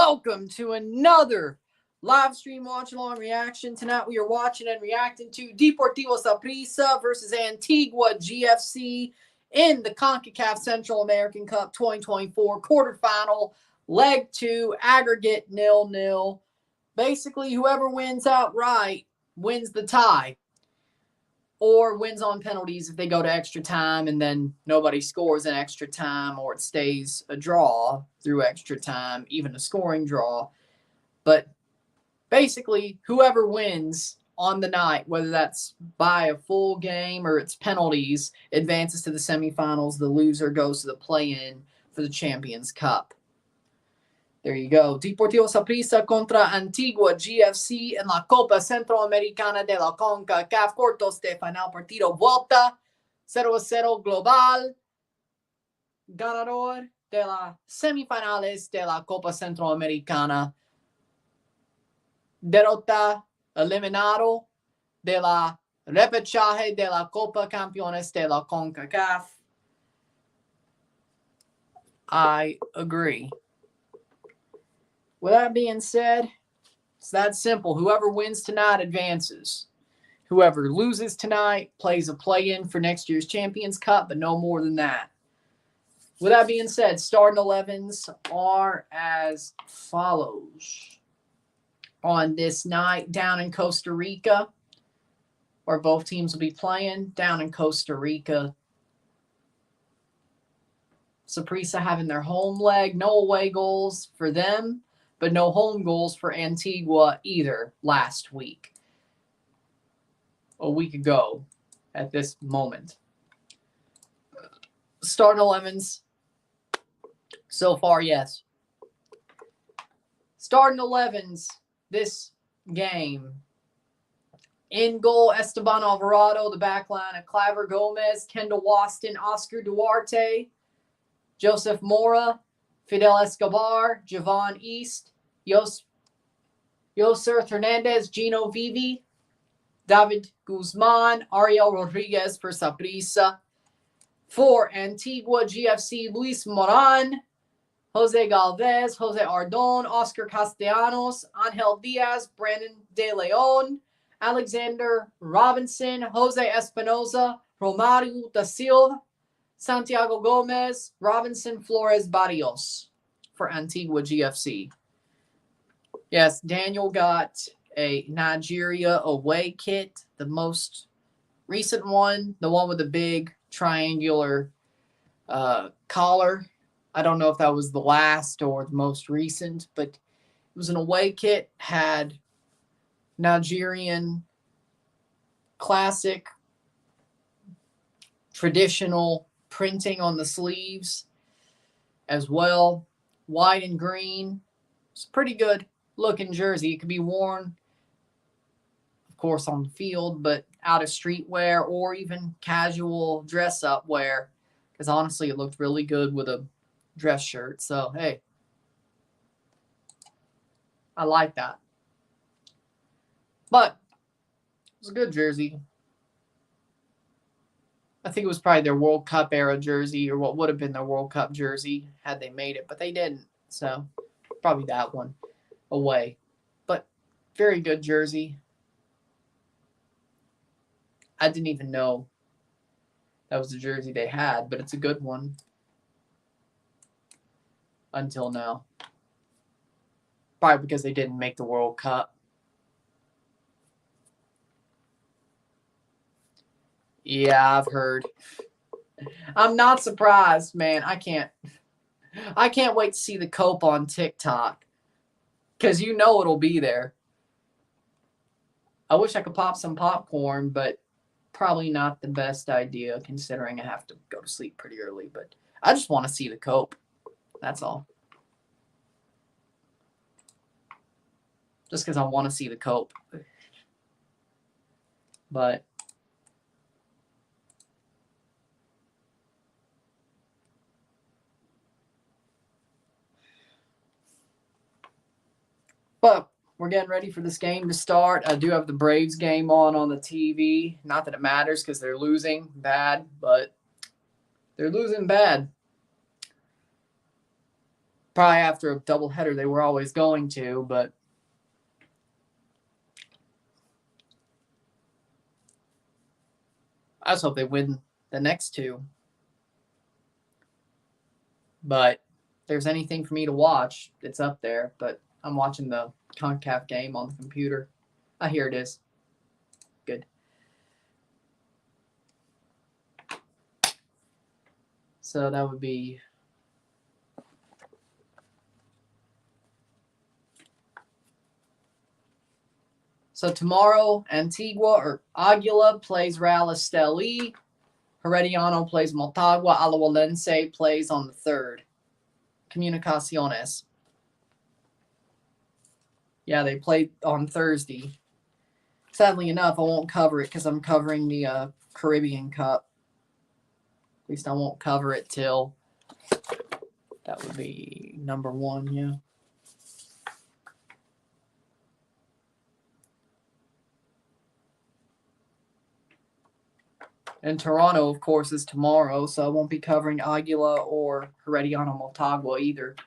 Welcome to another live stream watch-along reaction. Tonight we are watching and reacting to Deportivo Saprissa versus Antigua GFC in the CONCACAF Central American Cup 2024 quarterfinal, leg 2, aggregate 0-0. Basically, whoever wins outright wins the tie, or wins on penalties if they go to extra time and then nobody scores in extra time, or it stays a draw through extra time, even a scoring draw. But basically, whoever wins on the night, whether that's by a full game or it's penalties, advances to the semifinals. The loser goes to the play-in for the Champions Cup. There you go. Deportivo Saprissa contra Antigua GFC en la Copa Centroamericana de la CONCACAF. Cuartos de final partido vuelta. 0-0 global. Ganador de las semifinales de la Copa Centroamericana. Derrota eliminado de la repechaje de la Copa Campeones de la CONCACAF. I agree. With that being said, it's that simple. Whoever wins tonight advances. Whoever loses tonight plays a play-in for next year's Champions Cup, but no more than that. With that being said, starting 11s are as follows. On this night, down in Costa Rica, where both teams will be playing, down in Costa Rica, Saprissa having their home leg. No away goals for them, but no home goals for Antigua either last week. A week ago at this moment. Starting 11s. So far, yes. Starting 11s this game. In goal, Esteban Alvarado. The back line of Claver Gomez, Kendall Waston, Oscar Duarte, Joseph Mora, Fidel Escobar, Javon East, Yoser Hernandez, Gino Vivi, David Guzman, Ariel Rodriguez for Saprissa. For Antigua GFC, Luis Moran, Jose Galvez, Jose Ardon, Oscar Castellanos, Angel Diaz, Brandon De Leon, Alexander Robinson, Jose Espinoza, Romario da Silva, Santiago Gomez, Robinson Flores Barrios for Antigua GFC. Yes, Daniel got a Nigeria away kit, the most recent one, the one with the big triangular collar. I don't know if that was the last or the most recent, but it was an away kit, had Nigerian classic traditional printing on the sleeves as well. White and green. It's a pretty good looking jersey. It could be worn, of course, on the field, but out of streetwear or even casual dress up wear, because honestly it looked really good with a dress shirt. So hey, I like that. But it was a good jersey. I think it was probably their World Cup era jersey, or what would have been their World Cup jersey had they made it, but they didn't. So probably that one away. But very good jersey. I didn't even know that was the jersey they had, but it's a good one. Until now. Probably because they didn't make the World Cup. Yeah, I've heard. I'm not surprised, man. I can't wait to see the cope on TikTok, because you know it'll be there. I wish I could pop some popcorn, but probably not the best idea considering I have to go to sleep pretty early. But I just want to see the cope. That's all. Just because I want to see the cope. But we're getting ready for this game to start. I do have the Braves game on the TV. Not that it matters because they're losing bad, but they're losing bad. Probably after a doubleheader they were always going to, but I just hope they win the next two. But if there's anything for me to watch, it's up there. But I'm watching the CONCACAF game on the computer. Here it is. Good. So that would be... So tomorrow, Antigua plays Real Esteli. Herediano plays Motagua. Alajuelense plays on the 3rd. Comunicaciones. Yeah, they played on Thursday. Sadly enough, I won't cover it because I'm covering the Caribbean Cup. At least I won't cover it till... That would be number 1, yeah. And Toronto, of course, is tomorrow, so I won't be covering Aguila or Herediano Motagua either.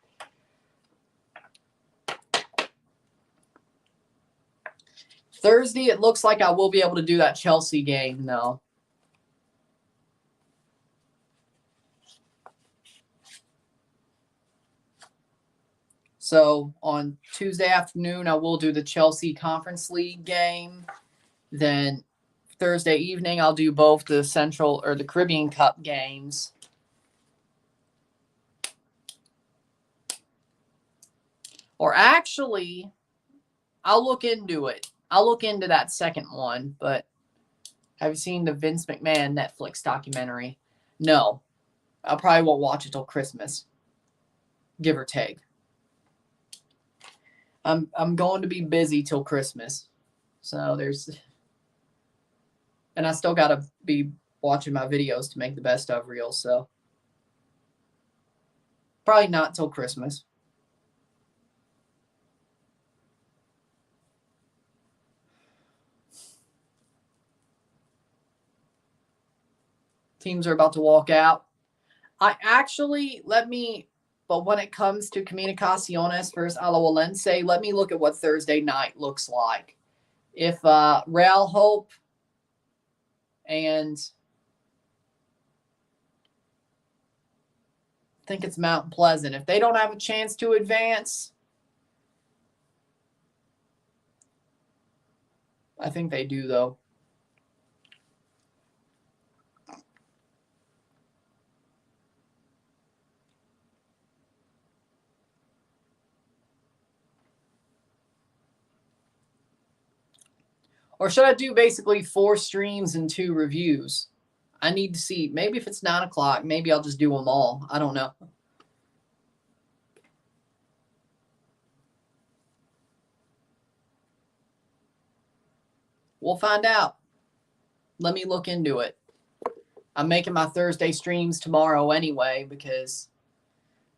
Thursday, it looks like I will be able to do that Chelsea game, though. So on Tuesday afternoon, I will do the Chelsea Conference League game. Then Thursday evening, I'll do both the Central or the Caribbean Cup games. Or actually, I'll look into it. I'll look into that second one, but have you seen the Vince McMahon Netflix documentary? No. I probably won't watch it till Christmas. Give or take. I'm going to be busy till Christmas. So there's... And I still got to be watching my videos to make the best of reels, so... Probably not till Christmas. Teams are about to walk out. But when it comes to Comunicaciones versus Alajuelense, let me look at what Thursday night looks like. If Real Hope and I think it's Mount Pleasant, if they don't have a chance to advance, I think they do, though. Or should I do basically 4 streams and 2 reviews? I need to see. Maybe if it's 9 o'clock, maybe I'll just do them all. I don't know. We'll find out. Let me look into it. I'm making my Thursday streams tomorrow anyway because,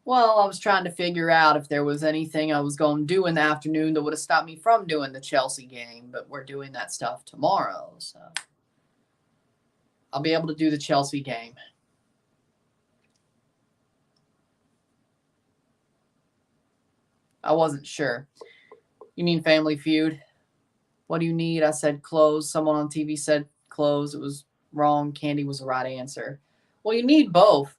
well, I was trying to figure out if there was anything I was going to do in the afternoon that would have stopped me from doing the Chelsea game, but we're doing that stuff tomorrow, so I'll be able to do the Chelsea game. I wasn't sure. You mean Family Feud? What do you need? I said clothes. Someone on TV said clothes. It was wrong. Candy was the right answer. Well, you need both,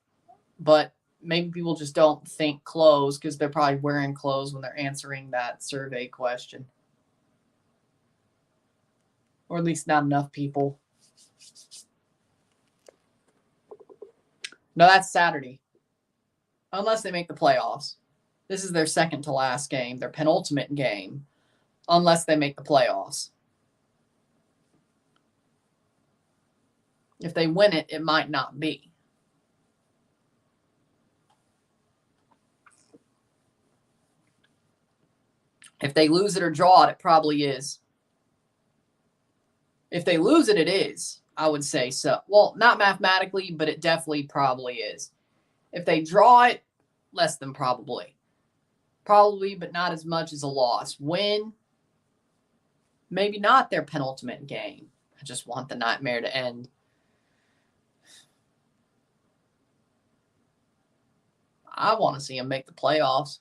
but maybe people just don't think clothes because they're probably wearing clothes when they're answering that survey question. Or at least not enough people. No, that's Saturday. Unless they make the playoffs. This is their second to last game, their penultimate game, unless they make the playoffs. If they win it, it might not be. If they lose it or draw it, it probably is. If they lose it, it is. I would say so. Well, not mathematically, but it definitely probably is. If they draw it, less than probably. Probably, but not as much as a loss. Win, maybe not their penultimate game. I just want the nightmare to end. I want to see them make the playoffs.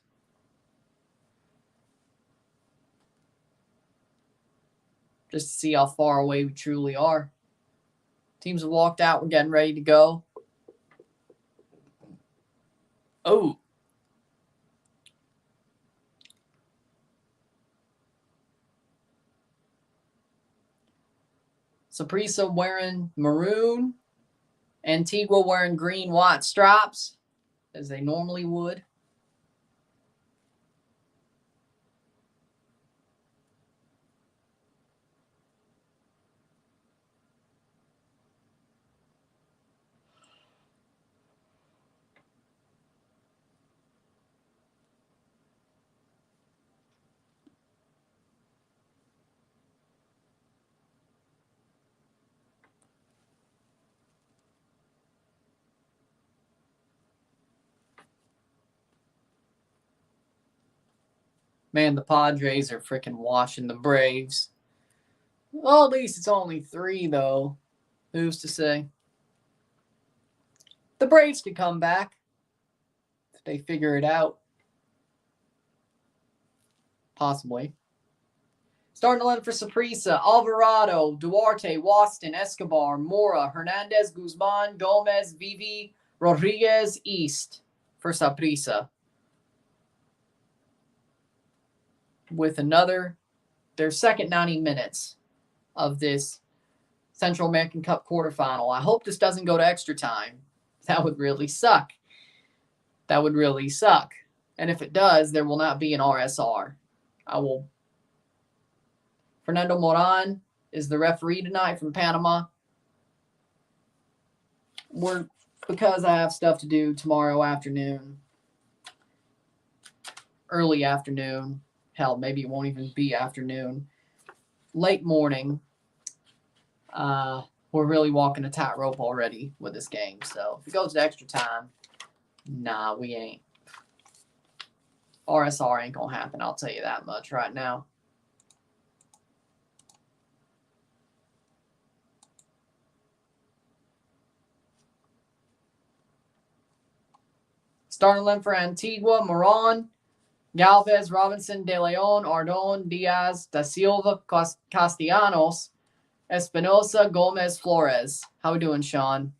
just to see how far away we truly are. Teams have walked out. We're getting ready to go. Oh. Saprissa wearing maroon. Antigua wearing green white stripes, as they normally would. Man, the Padres are freaking washing the Braves. Well, at least it's only 3, though. Who's to say? The Braves could come back if they figure it out. Possibly. Starting to let for Saprissa, Alvarado, Duarte, Waston, Escobar, Mora, Hernandez, Guzman, Gomez, Vivi, Rodriguez, East for Saprissa. With their second 90 minutes of this Central American Cup quarterfinal. I hope this doesn't go to extra time. That would really suck. That would really suck. And if it does, there will not be an RSR. Fernando Moran is the referee tonight from Panama. Because I have stuff to do tomorrow afternoon, early afternoon. Hell, maybe it won't even be afternoon. Late morning. We're really walking a tightrope already with this game. So if it goes to extra time, nah, we ain't. RSR ain't going to happen. I'll tell you that much right now. Starting 11 for Antigua, Moran, Galvez, Robinson, De Leon, Ardon, Diaz, Da Silva, Castellanos, Espinosa, Gomez, Flores. How we doing, Sean?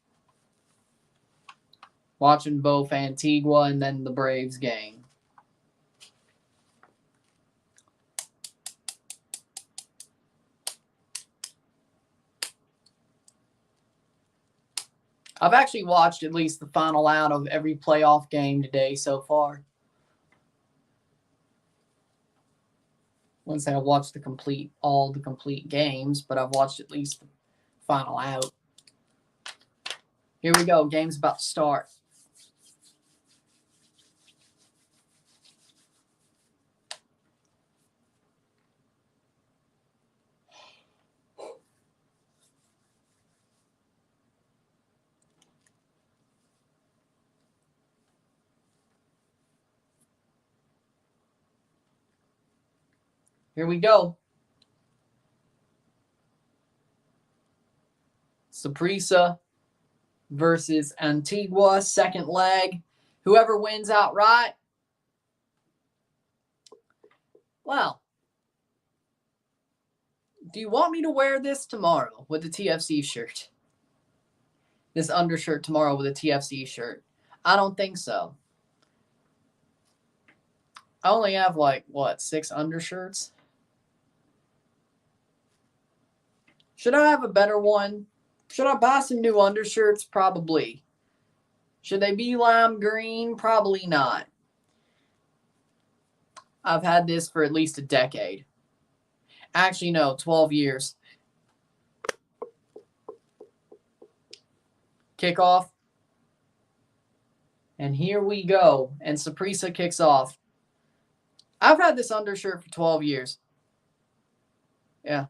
Watching both Antigua and then the Braves game. I've actually watched at least the final out of every playoff game today so far. I wouldn't say I've watched all the complete games, but I've watched at least the final out. Here we go. Game's about to start. Here we go. Saprissa versus Antigua, second leg. Whoever wins outright. Well, do you want me to wear this tomorrow with the TFC shirt? This undershirt tomorrow with a TFC shirt? I don't think so. I only have 6 undershirts? Should I have a better one? Should I buy some new undershirts? Probably. Should they be lime green? Probably not. I've had this for at least a decade. Actually, no, 12 years. Kickoff. And here we go. And Saprissa kicks off. I've had this undershirt for 12 years. Yeah.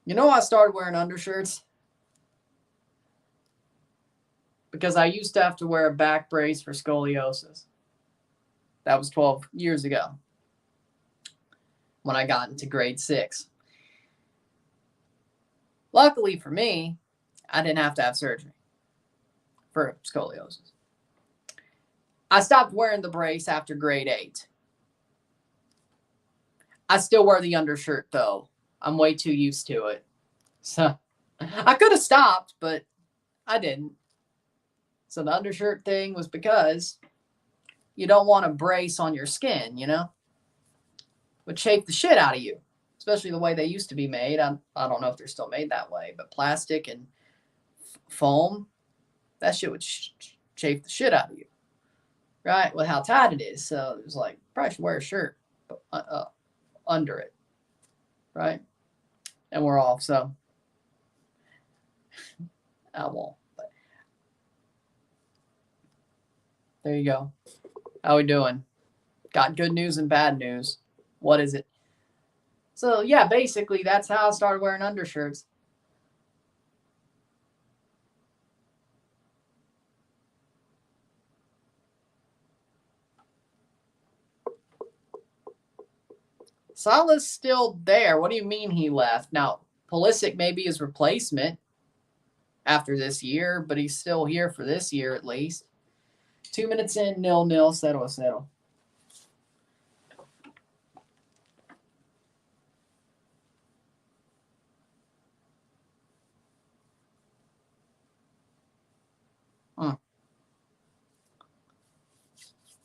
You know I started wearing undershirts? Because I used to have to wear a back brace for scoliosis. That was 12 years ago. When I got into grade 6. Luckily for me, I didn't have to have surgery for scoliosis. I stopped wearing the brace after grade 8. I still wear the undershirt, though. I'm way too used to it. So I could have stopped, but I didn't. So the undershirt thing was because you don't want to brace on your skin, you know? Would chafe the shit out of you, especially the way they used to be made. I don't know if they're still made that way, but plastic and foam, that shit would chafe the shit out of you, right? With how tight it is. So it was like, probably should wear a shirt under it, right? And we're off, so I won't. But there you go. How we doing? Got good news and bad news. What is it? So yeah, basically that's how I started wearing undershirts. Salah's still there. What do you mean he left? Now, Pulisic may be his replacement after this year, but he's still here for this year at least. 2 minutes in, 0-0, settle.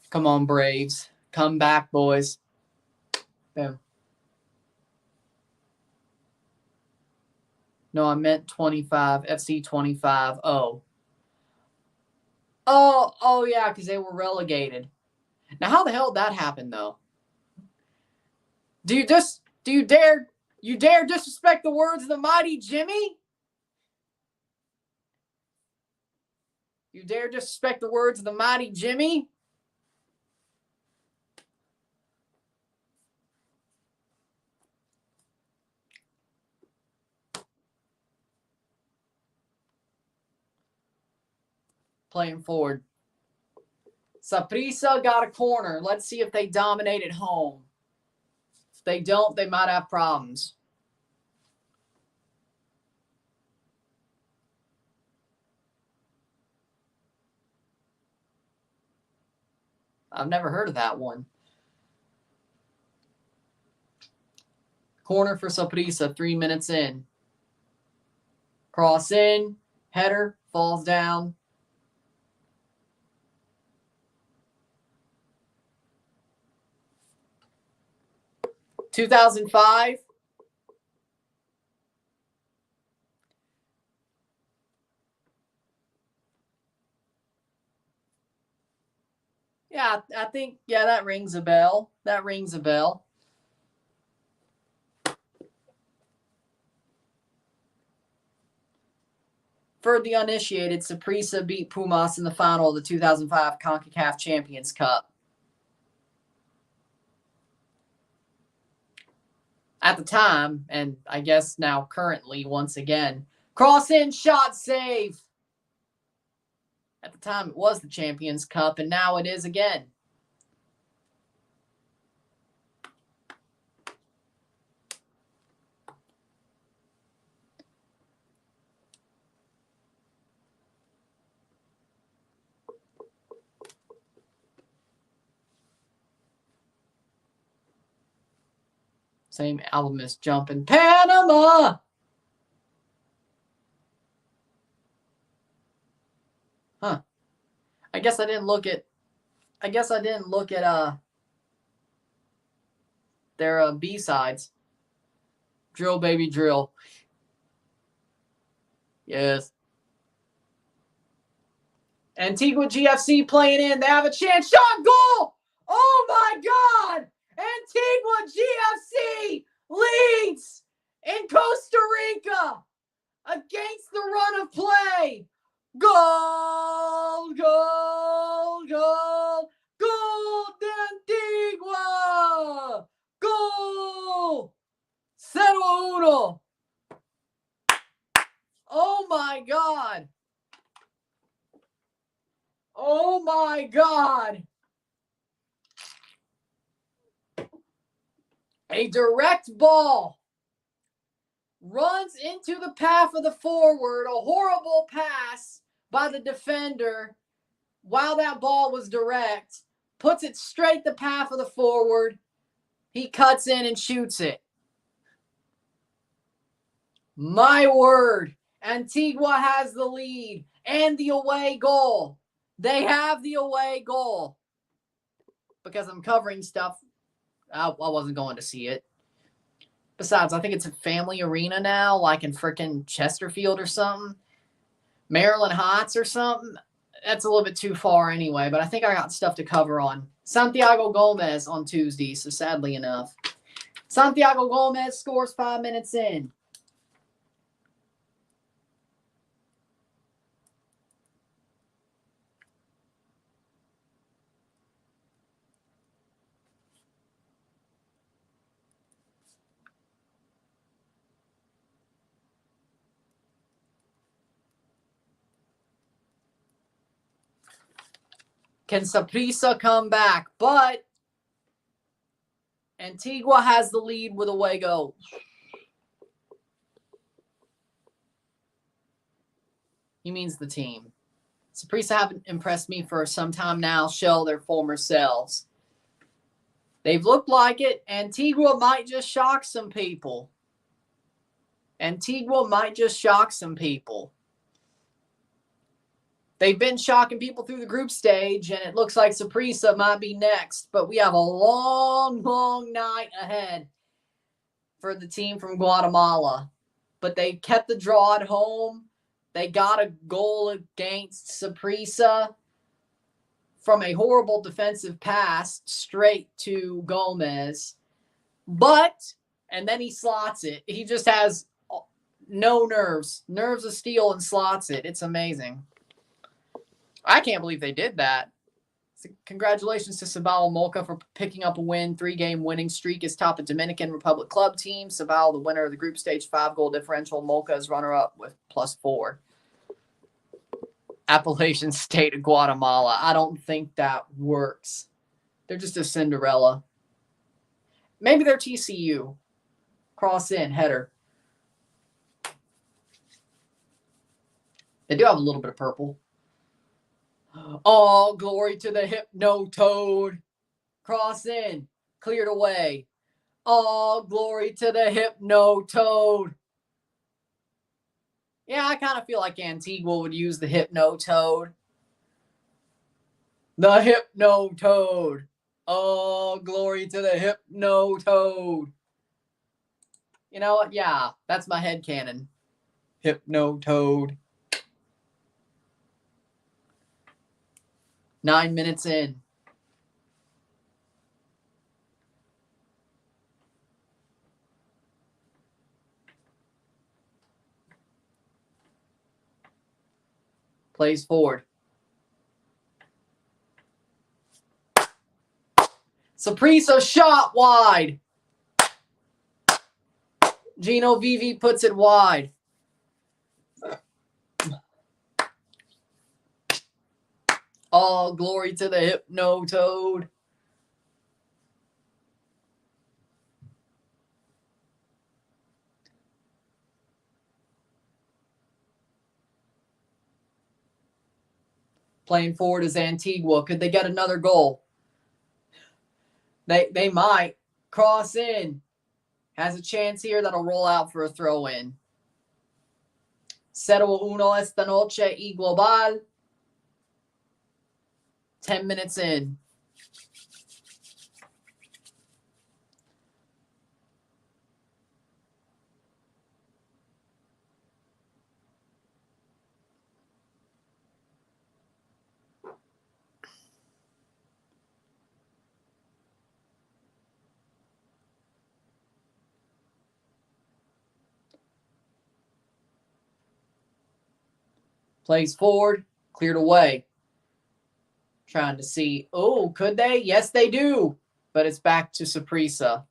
Come on, Braves. Come back, boys. Boom. No, I meant 25. FC 25. Oh, yeah, because they were relegated. Now, how the hell did that happen, though? Do you dare disrespect the words of the mighty Jimmy? You dare disrespect the words of the mighty Jimmy? Playing forward. Saprissa got a corner. Let's see if they dominate at home. If they don't, they might have problems. I've never heard of that one. Corner for Saprissa, 3 minutes in. Cross in, header, falls down. (2005) Yeah, I think, yeah, that rings a bell. For the uninitiated, Saprissa beat Pumas in the final of the 2005 CONCACAF Champions Cup. At the time, and I guess now currently, once again, cross in, shot, save. At the time, it was the Champions Cup, and now it is again. Same album as Jumpin' Panama. Huh. I guess I didn't look at their B-sides. Drill, baby, drill. Yes. Antigua GFC playing in. They have a chance. Shot, goal! Oh my God! Antigua GFC leads in Costa Rica against the run of play. Goal, goal, goal, goal de Antigua! Goal! 0-1. Oh my God! Oh my God! A direct ball runs into the path of the forward. A horrible pass by the defender while that ball was direct. Puts it straight the path of the forward. He cuts in and shoots it. My word. Antigua has the lead and the away goal. They have the away goal. Because I'm covering stuff, I wasn't going to see it. Besides, I think it's a family arena now, like in frickin' Chesterfield or something. Maryland Heights or something. That's a little bit too far anyway, but I think I got stuff to cover on. Santiago Gomez on Tuesday, so sadly enough. Santiago Gomez scores 5 minutes in. Can Saprissa come back? But Antigua has the lead with away goal. He means the team. Saprissa haven't impressed me for some time now. Shell their former selves. They've looked like it. Antigua might just shock some people. Antigua might just shock some people. They've been shocking people through the group stage, and it looks like Saprissa might be next. But we have a long, long night ahead for the team from Guatemala. But they kept the draw at home. They got a goal against Saprissa from a horrible defensive pass straight to Gomez. And then he slots it. He just has no nerves of steel, and slots it. It's amazing. I can't believe they did that. So congratulations to Sabal Molca for picking up a win. 3-game winning streak is top the Dominican Republic club team. Sabal, the winner of the group stage 5-goal differential. Molca is runner-up with +4. Appalachian State of Guatemala. I don't think that works. They're just a Cinderella. Maybe they're TCU. Cross in, header. They do have a little bit of purple. All glory to the Hypno-Toad. Cross in. Cleared away. All glory to the Hypno-Toad. Yeah, I kind of feel like Antigua would use the Hypno-Toad. The Hypno-Toad. All glory to the Hypno-Toad. You know what? Yeah, that's my headcanon. Hypno-Toad. 9 minutes in. Plays forward. Saprissa shot wide. Gino Vivi puts it wide. All glory to the Hypno-Toad. Playing forward is Antigua. Could they get another goal? They might. Cross in. Has a chance here that'll roll out for a throw-in. 0-1 esta noche y global. 10 minutes in. Plays forward. Cleared away. Trying to see. Oh, could they? Yes, they do. But it's back to Saprissa.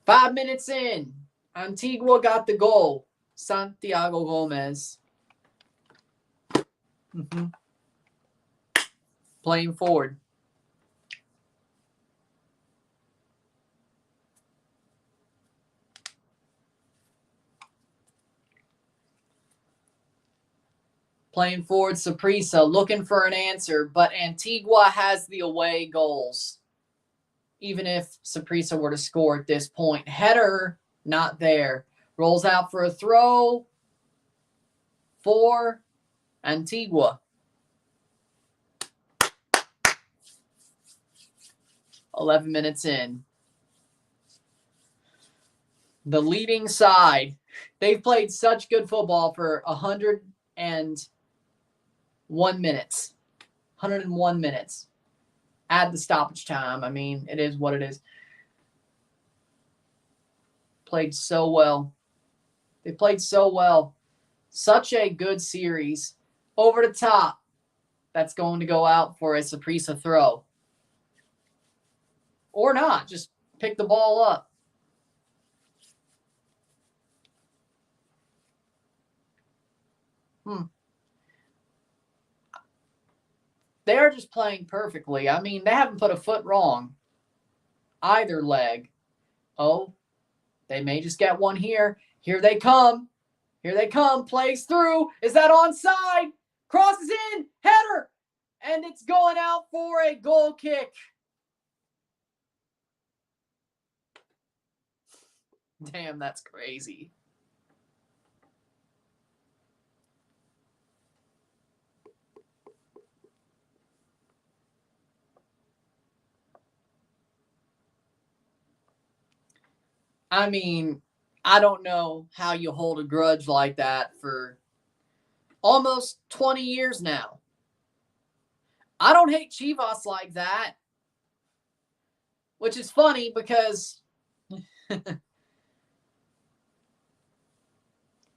5 minutes in. Antigua got the goal. Santiago Gomez. Playing forward. Playing forward, Saprissa looking for an answer, but Antigua has the away goals. even if Saprissa were to score at this point. Header, not there. Rolls out for a throw for Antigua. 11 minutes in. The leading side. They've played such good football for 101 minutes. 101 minutes. Add the stoppage time. I mean, it is what it is. Played so well. They played so well. Such a good series. Over the top. That's going to go out for a Saprissa throw. Or not. Just pick the ball up. They're just playing perfectly. I mean, they haven't put a foot wrong. Either leg. Oh, they may just get one here. Here they come. Here they come. Plays through. Is that onside? Crosses in. Header. And it's going out for a goal kick. Damn, that's crazy. I mean, I don't know how you hold a grudge like that for almost 20 years now. I don't hate Chivas like that. Which is funny because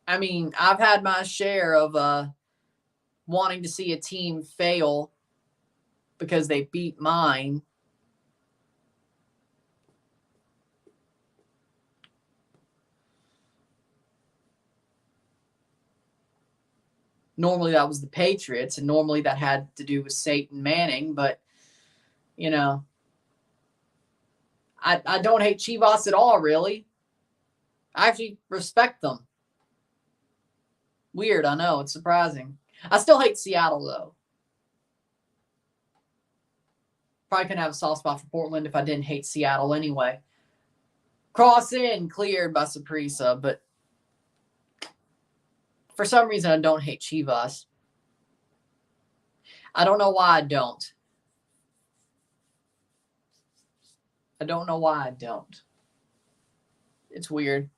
I mean, I've had my share of wanting to see a team fail because they beat mine. Normally that was the Patriots, and normally that had to do with Satan Manning, but, you know, I don't hate Chivas at all, really. I actually respect them. Weird, I know. It's surprising. I still hate Seattle, though. Probably couldn't have a soft spot for Portland if I didn't hate Seattle anyway. Cross in, cleared by Saprissa, but for some reason I don't hate Chivas. I don't know why I don't. I don't know why I don't. It's weird.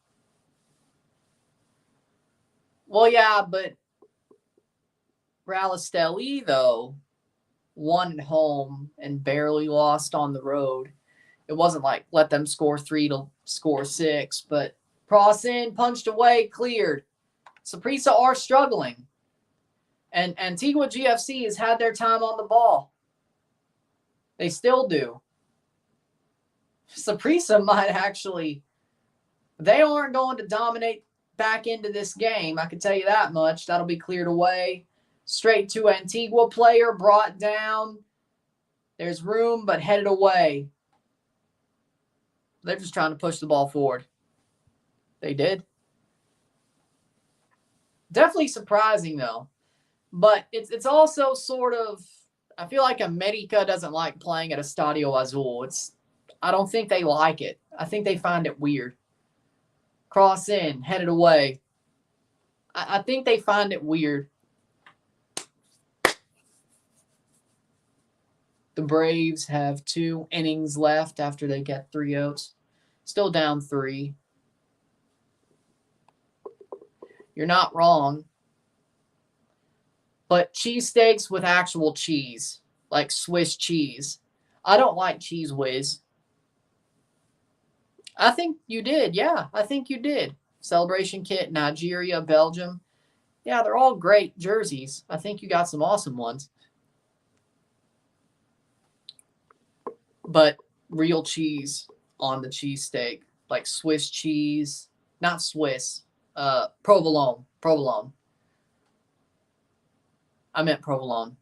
Well, yeah, but Real Esteli, though, won at home and barely lost on the road. It wasn't like let them score 3 to score 6, but cross in, punched away, cleared. Saprissa are struggling. And Antigua GFC has had their time on the ball. They still do. Saprissa might actually, they aren't going to dominate back into this game. I can tell you that much. That'll be cleared away. Straight to Antigua player, brought down. There's room, but headed away. They're just trying to push the ball forward. They did. Definitely surprising, though. But it's also sort of, I feel like America doesn't like playing at Estadio Azul. I don't think they like it. I think they find it weird. Cross in, headed away. I think they find it weird. The Braves have 2 innings left after they get 3 outs. Still down 3. You're not wrong. But cheesesteaks with actual cheese, like Swiss cheese. I don't like Cheese Whiz. I think you did. Yeah, I think you did. Celebration kit, Nigeria, Belgium. Yeah, they're all great jerseys. I think you got some awesome ones. But real cheese on the cheesesteak, like Swiss cheese, not Swiss, provolone. Provolone. I meant provolone.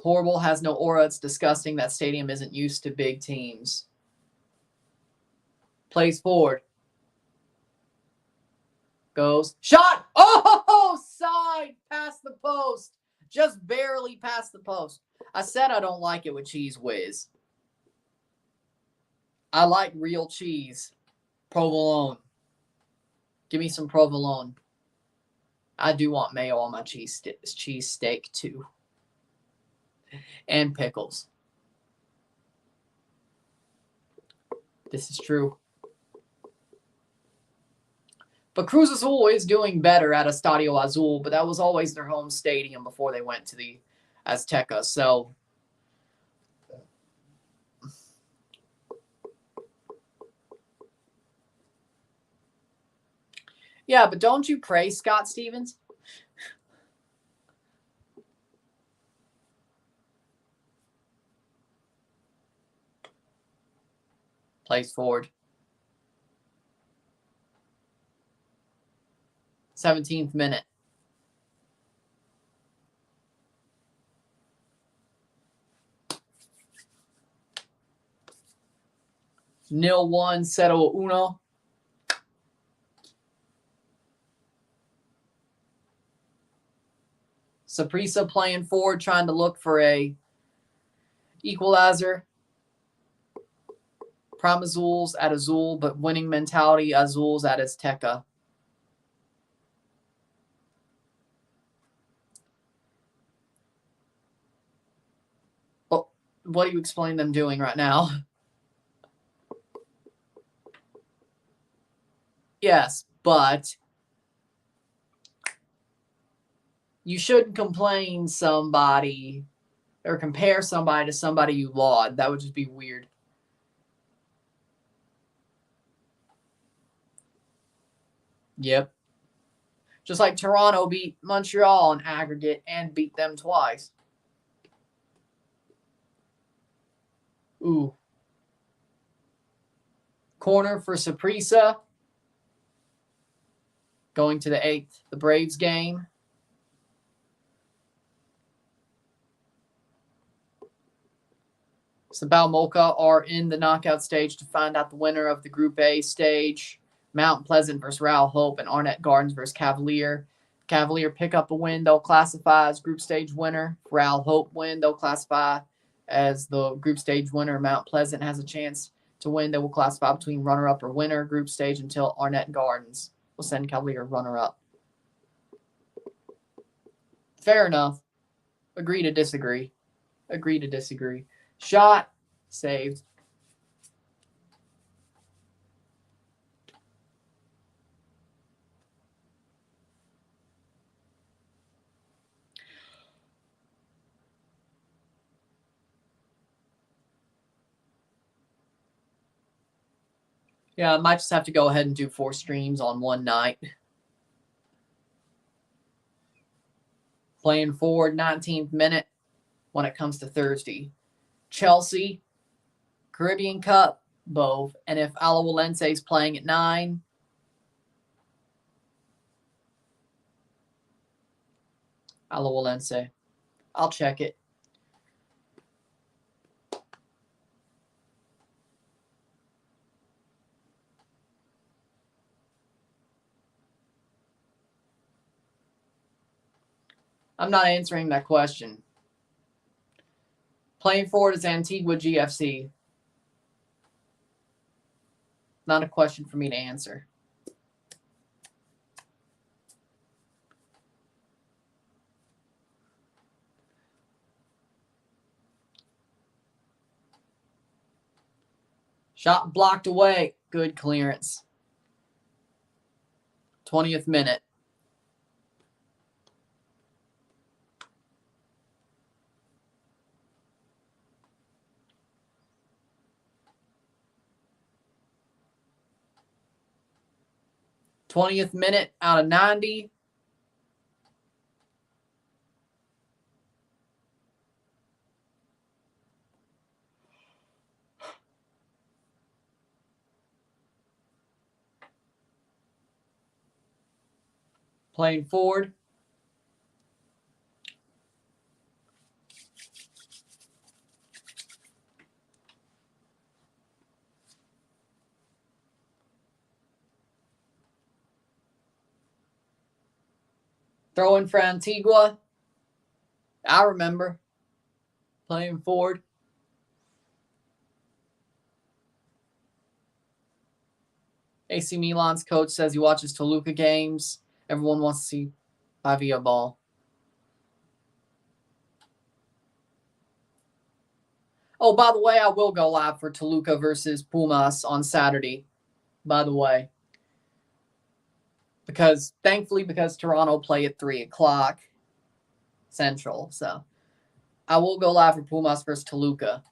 Horrible, has no aura. It's disgusting. That stadium isn't used to big teams. Plays forward. Goes. Shot! Oh, side past the post. Just barely past the post. I said I don't like it with Cheese Whiz. I like real cheese. Provolone. Give me some provolone. I do want mayo on my cheese steak too. And pickles. This is true. But Cruz Azul is doing better at Estadio Azul, but that was always their home stadium before they went to the Azteca. So, yeah, but don't you praise Scott Stevens? Plays forward. 17th minute. 0-1, 0-1. Saprissa playing forward, trying to look for a equalizer. Prom Azuls at Azul, but winning mentality Azuls at Azteca. Oh, what do you explain them doing right now? Yes, but you shouldn't complain somebody or compare somebody to somebody you laud. That would just be weird. Yep. Just like Toronto beat Montreal in aggregate and beat them twice. Ooh. Corner for Saprissa. Going to the 8th, the Braves game. Sabal Mocha are in the knockout stage to find out the winner of the Group A stage. Mount Pleasant versus Raoul Hope and Arnett Gardens versus Cavalier. Cavalier pick up a win. They'll classify as group stage winner. Raoul Hope win. They'll classify as the group stage winner. Mount Pleasant has a chance to win. They will classify between runner-up or winner group stage until Arnett Gardens will send Cavalier runner-up. Fair enough. Agree to disagree. Agree to disagree. Shot. Saved. Yeah, I might just have to go ahead and do 4 streams on one night. Playing forward, 19th minute when it comes to Thursday. Chelsea, Caribbean Cup, both. And if Alajuelense is playing at 9, Alajuelense. I'll check it. I'm not answering that question. Playing forward is Antigua GFC. Not a question for me to answer. Shot blocked away. Good clearance. 20th minute. Twentieth minute out of 90. Playing forward. Throwing for Antigua. I remember. Playing forward. AC Milan's coach says he watches Toluca games. Everyone wants to see Pavia ball. Oh, by the way, I will go live for Toluca versus Pumas on Saturday, by the way. Because Toronto play at 3 o'clock Central. So I will go live for Pumas versus Toluca.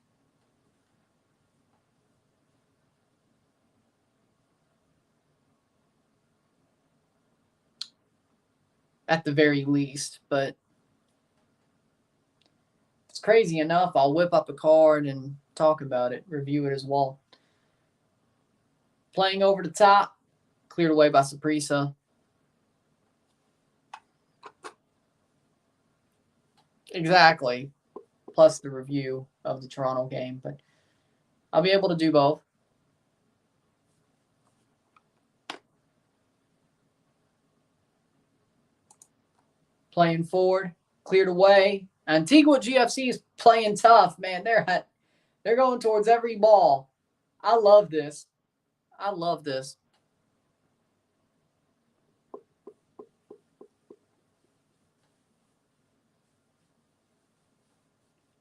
At the very least, but if it's crazy enough, I'll whip up a card and talk about it, review it as well. Playing over the top, cleared away by Saprissa. Exactly. Plus the review of the Toronto game, but I'll be able to do both. Playing forward, cleared away. Antigua GFC is playing tough, man. They're going towards every ball. I love this.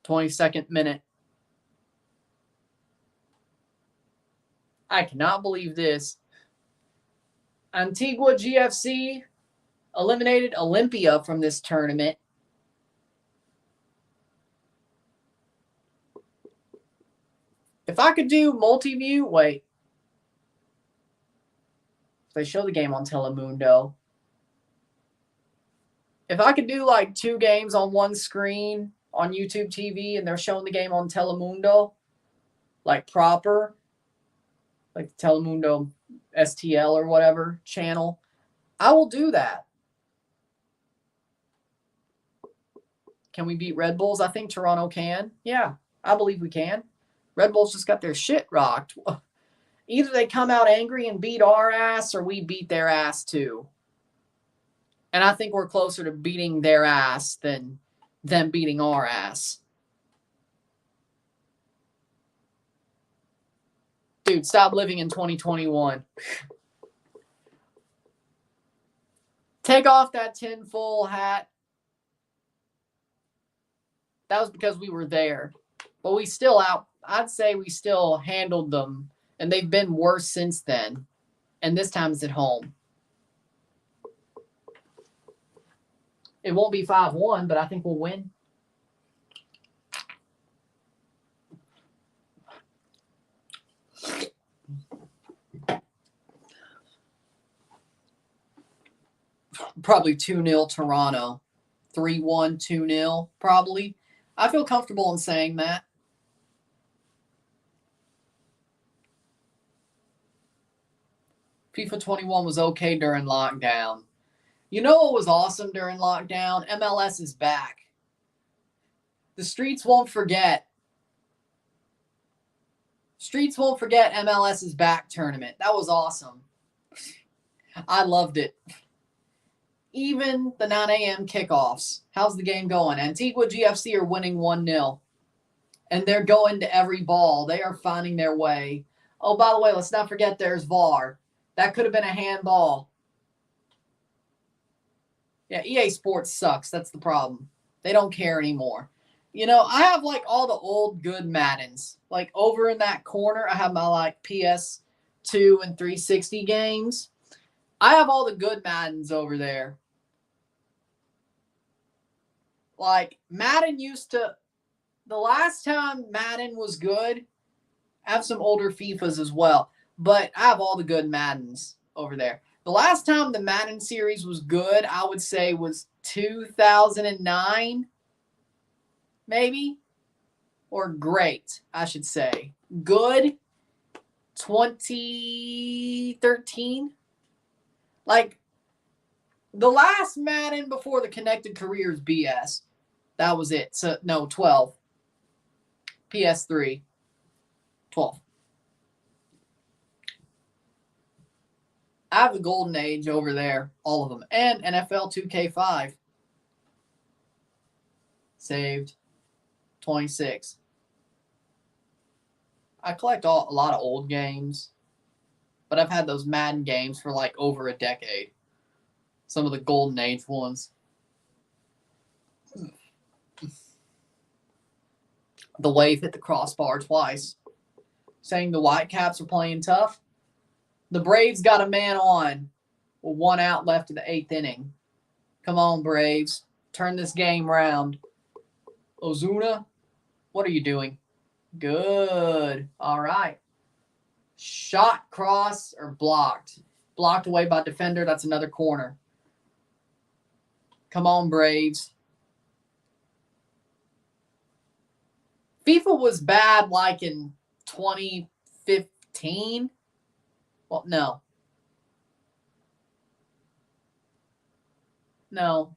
22nd minute. I cannot believe this. Antigua GFC eliminated Olympia from this tournament. If I could do multi-view, wait. If they show the game on Telemundo. If I could do like 2 games on one screen on YouTube TV and they're showing the game on Telemundo, like proper, like the Telemundo STL or whatever channel, I will do that. Can we beat Red Bulls? I think Toronto can. Yeah, I believe we can. Red Bulls just got their shit rocked. Either they come out angry and beat our ass or we beat their ass too. And I think we're closer to beating their ass than them beating our ass. Dude, stop living in 2021. Take off that tinfoil hat. That was because we were there. But I'd say we still handled them. And they've been worse since then. And this time it's at home. It won't be 5-1, but I think we'll win. Probably 2-0 Toronto. 3-1, 2-0, probably. I feel comfortable in saying that. FIFA 21 was okay during lockdown. You know what was awesome during lockdown? MLS is back. The streets won't forget. Streets won't forget MLS's back tournament. That was awesome. I loved it. Even the 9 a.m. kickoffs. How's the game going? Antigua GFC are winning 1-0. And they're going to every ball. They are finding their way. Oh, by the way, let's not forget there's VAR. That could have been a handball. Yeah, EA Sports sucks. That's the problem. They don't care anymore. You know, I have like all the old good Maddens. Like over in that corner, I have my like PS2 and 360 games. I have all the good Maddens over there. Like Madden the last time Madden was good, I have some older FIFAs as well. But I have all the good Maddens over there. The last time the Madden series was good, I would say was 2009, maybe. Or great, I should say. Good, 2013. Like, the last Madden before the connected careers BS. That was it. So, no, 12. PS3. 12. I have the golden age over there, all of them. And NFL 2K5. Saved. 26. I collect a lot of old games, but I've had those Madden games for like over a decade. Some of the Golden Age ones. The wave hit the crossbar twice, saying the Whitecaps are playing tough. The Braves got a man on with 1 out left of the 8th inning. Come on, Braves. Turn this game round. Ozuna, what are you doing? Good. All right. Shot, cross, or blocked. Blocked away by defender. That's another corner. Come on, Braves. FIFA was bad like in 2015. Well, no. No.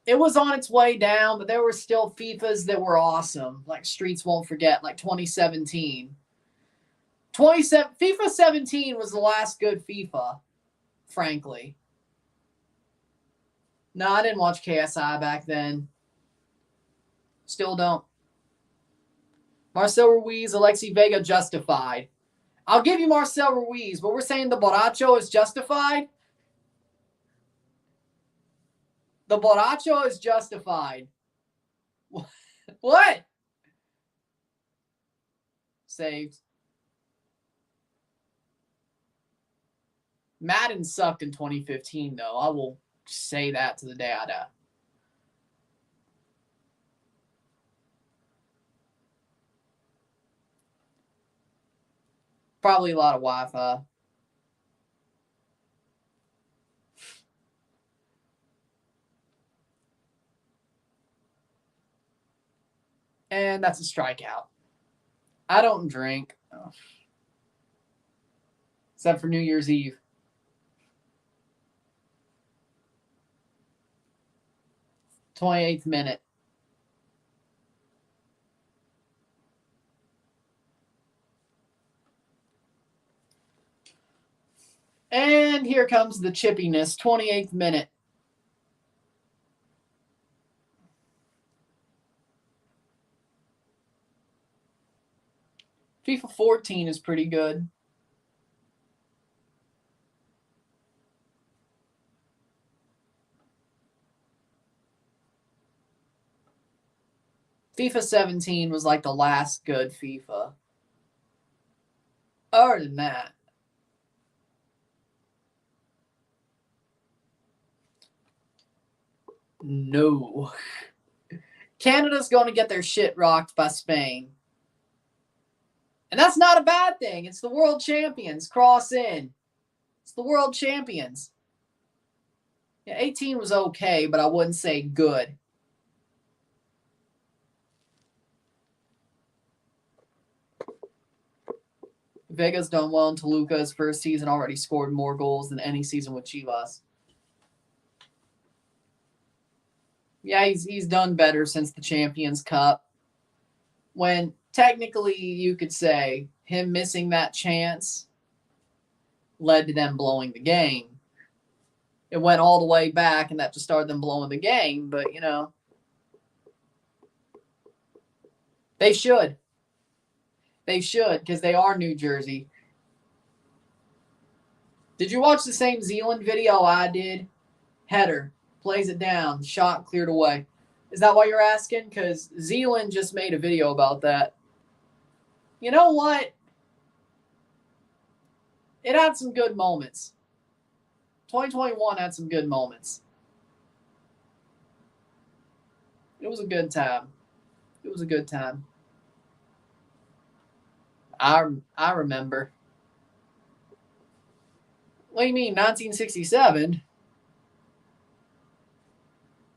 It was on its way down, but there were still FIFAs that were awesome. Like Streets Won't Forget, like 2017. FIFA 17 was the last good FIFA, frankly. No, I didn't watch KSI back then. Still don't. Marcel Ruiz, Alexi Vega, justified. I'll give you Marcel Ruiz, but we're saying the Borracho is justified? The Borracho is justified. What? Saved. Madden sucked in 2015, though. I will say that to the day I die. Probably a lot of Wi-Fi. And that's a strikeout. I don't drink. Oh. Except for New Year's Eve. '28th minute. And here comes the chippiness. 28th minute. FIFA 14 is pretty good. FIFA 17 was like the last good FIFA. Other than that, no. Canada's going to get their shit rocked by Spain. And that's not a bad thing. It's the world champions. Cross in. It's the world champions. Yeah, 18 was okay, but I wouldn't say good. Vega's done well in Toluca. His first season already scored more goals than any season with Chivas. Yeah, he's done better since the Champions Cup. When technically you could say him missing that chance led to them blowing the game. It went all the way back, and that just started them blowing the game. But, you know, they should. They should, because they are New Jersey. Did you watch the same Zealand video I did? Header. Plays it down. Shot cleared away. Is that why you're asking? Because Zealand just made a video about that. You know what? It had some good moments. 2021 had some good moments. It was a good time. It was a good time. I remember. What do you mean, 1967?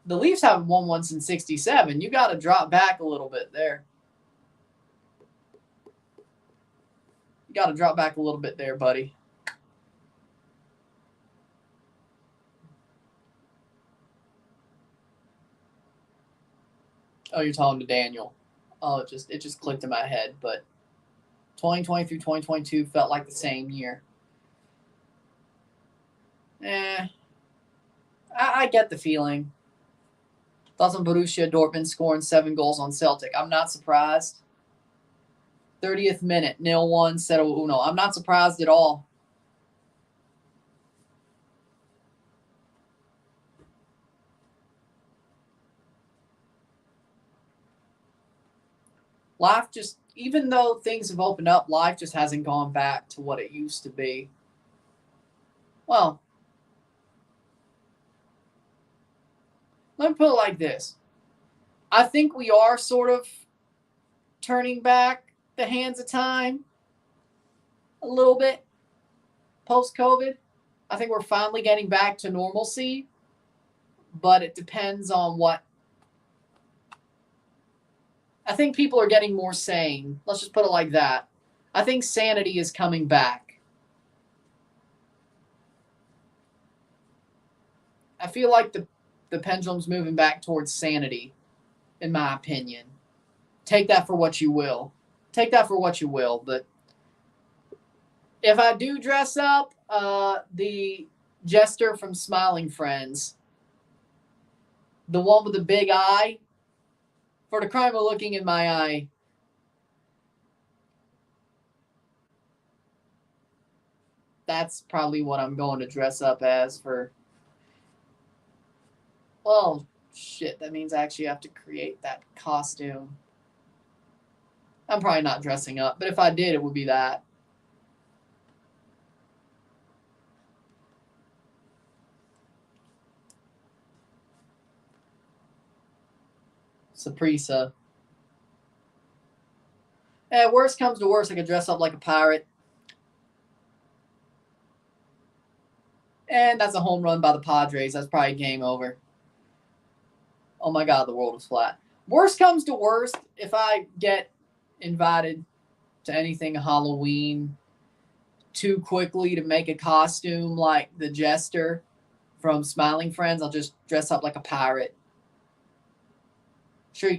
The Leafs haven't won one since 67. You got to drop back a little bit there. You got to drop back a little bit there, buddy. Oh, you're talking to Daniel. Oh, it just clicked in my head, but 2020 through 2022 felt like the same year. I get the feeling. Thoughts on Borussia Dortmund scoring 7 goals on Celtic? I'm not surprised. 30th minute, 0-1, 0-1. I'm not surprised at all. Life just, even though things have opened up, life just hasn't gone back to what it used to be. Well, let me put it like this. I think we are sort of turning back the hands of time a little bit post-COVID. I think we're finally getting back to normalcy, but it depends on what. I think people are getting more sane. Let's just put it like that. I think sanity is coming back. I feel like the pendulum's moving back towards sanity, in my opinion. Take that for what you will. Take that for what you will. But if I do dress up, the jester from Smiling Friends, the one with the big eye, for the crime of looking in my eye, that's probably what I'm going to dress up as for. Well, shit, that means I actually have to create that costume. I'm probably not dressing up, but if I did, it would be that. Saprissa. Worst comes to worst, I could dress up like a pirate. And that's a home run by the Padres. That's probably game over. Oh my God, the world is flat. Worst comes to worst, if I get invited to anything Halloween too quickly to make a costume like the jester from Smiling Friends, I'll just dress up like a pirate. Sure,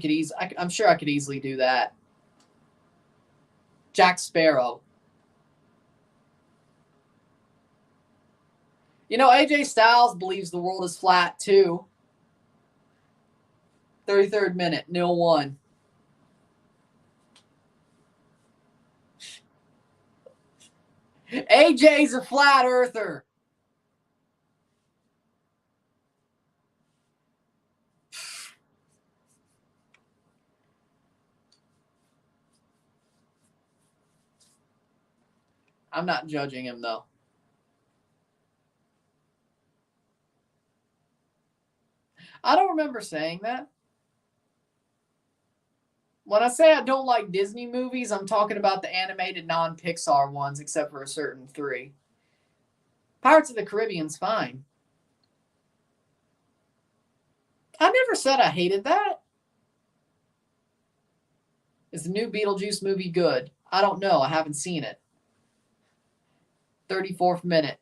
I'm sure I could easily do that. Jack Sparrow. You know, AJ Styles believes the world is flat too. 33rd minute, 0-1. AJ's a flat earther. I'm not judging him, though. I don't remember saying that. When I say I don't like Disney movies, I'm talking about the animated non-Pixar ones, except for a certain 3. Pirates of the Caribbean's fine. I never said I hated that. Is the new Beetlejuice movie good? I don't know. I haven't seen it. 34th minute.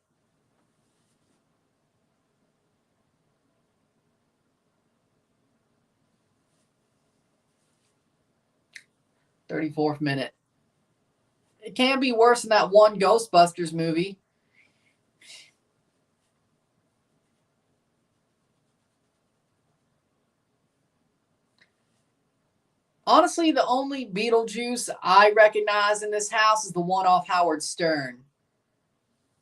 It can't be worse than that one Ghostbusters movie. Honestly, the only Beetlejuice I recognize in this house is the one off Howard Stern.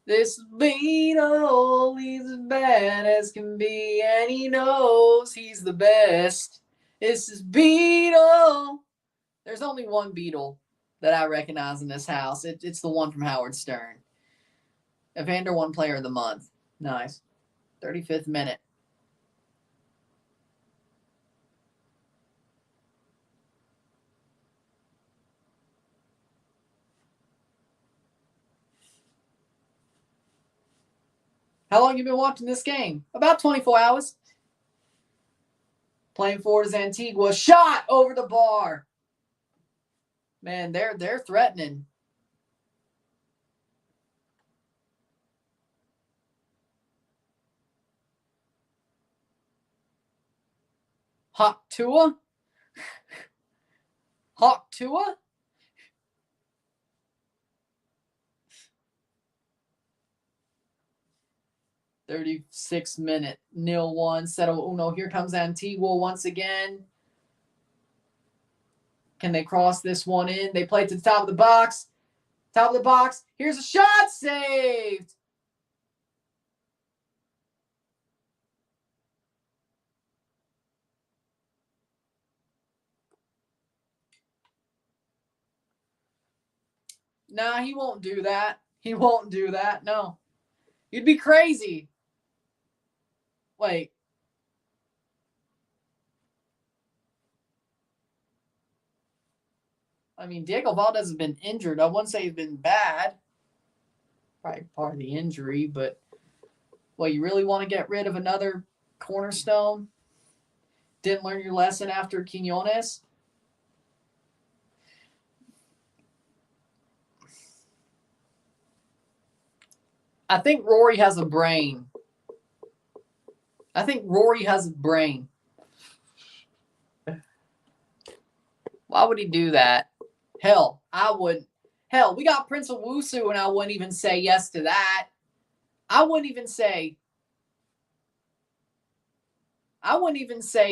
This Beetle, he's as bad as can be, and he knows he's the best. This is Beetle. There's only one Beetle that I recognize in this house. It's the one from Howard Stern. Evander won Player of the Month. Nice. 35th minute. How long have you been watching this game? About 24 hours. Playing forward is Antigua. Shot over the bar. Man, they're threatening. Hawk Tua? Hawk Tua? 36 minute, 0-1, settle uno. Here comes Antigua once again. Can they cross this one in? They play to the top of the box. Top of the box. Here's a shot saved. Nah, he won't do that. He won't do that. No. You'd be crazy. Wait. I mean, Diego Valdez has been injured. I wouldn't say he's been bad. Probably part of the injury, but well, you really want to get rid of another cornerstone? Didn't learn your lesson after Quinones? I think Rory has a brain. Why would he do that? Hell, I wouldn't. Hell, we got Prince of Wusu, and I wouldn't even say yes to that. I wouldn't even say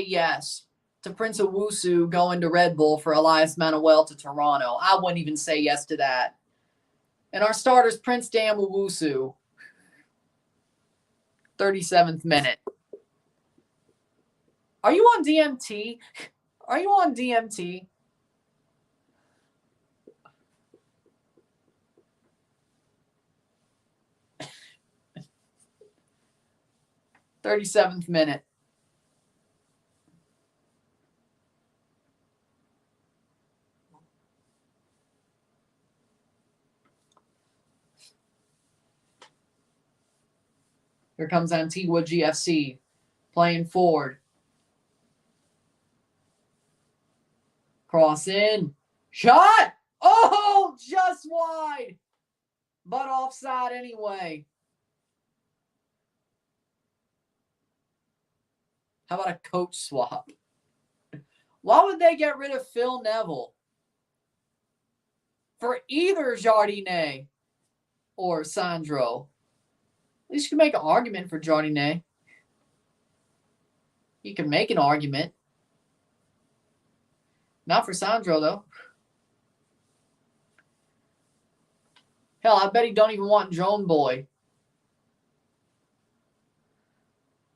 yes to Prince of Wusu going to Red Bull for Elias Manuel to Toronto. I wouldn't even say yes to that. And our starter's Prince Dan Wusu. 37th minute. Are you on DMT? Are you on DMT? $37th minute. Here comes Antigua GFC playing forward. Cross in. Shot! Oh, just wide. But offside anyway. How about a coach swap? Why would they get rid of Phil Neville for either Jardinet or Sandro? At least you can make an argument for Jardinet. You can make an argument. Not for Sandro, though. Hell, I bet he don't even want Joan Boy.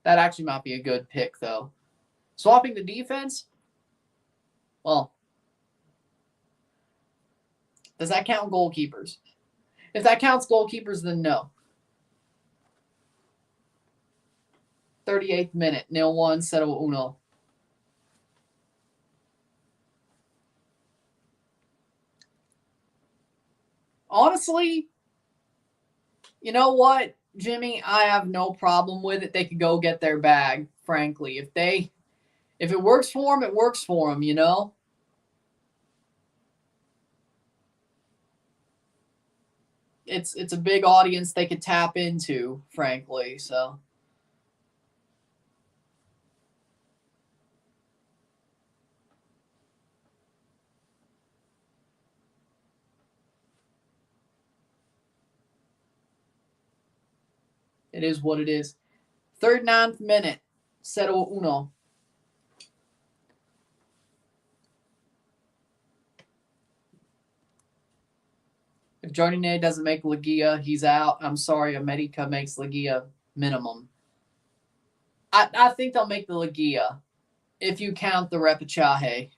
That actually might be a good pick, though. Swapping the defense? Well, does that count goalkeepers? If that counts goalkeepers, then no. 38th minute, 0-1, settle uno. Honestly, you know what, Jimmy? I have no problem with it. They could go get their bag, frankly. If it works for them, it works for them, you know? It's a big audience they could tap into, frankly, so. It is what it is. 39th minute, settle uno. If Jardinet doesn't make Ligia, he's out. I'm sorry, America makes Ligia minimum. I think they'll make the Ligia if you count the repechaje.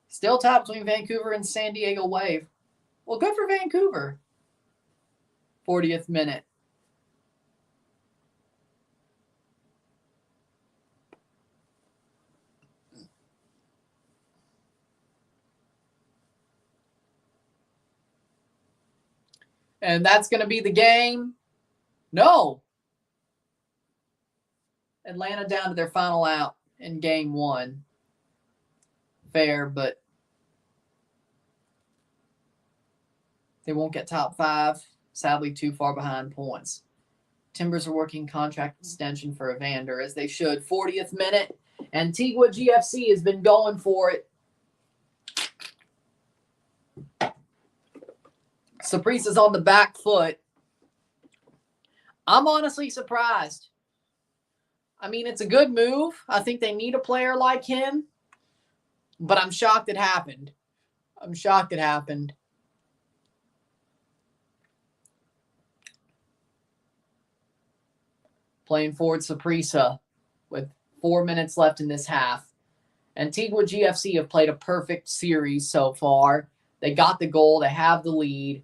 Still top between Vancouver and San Diego Wave. Well, good for Vancouver. 40th minute. And that's going to be the game. No. Atlanta down to their final out in game one. Fair, but they won't get top five. Sadly, too far behind points. Timbers are working contract extension for Evander, as they should. 40th minute. Antigua GFC has been going for it. Saprissa's on the back foot. I'm honestly surprised. I mean, it's a good move. I think they need a player like him. But I'm shocked it happened. I'm shocked it happened. Playing forward Saprissa with 4 minutes left in this half. Antigua GFC have played a perfect series so far. They got the goal. They have the lead.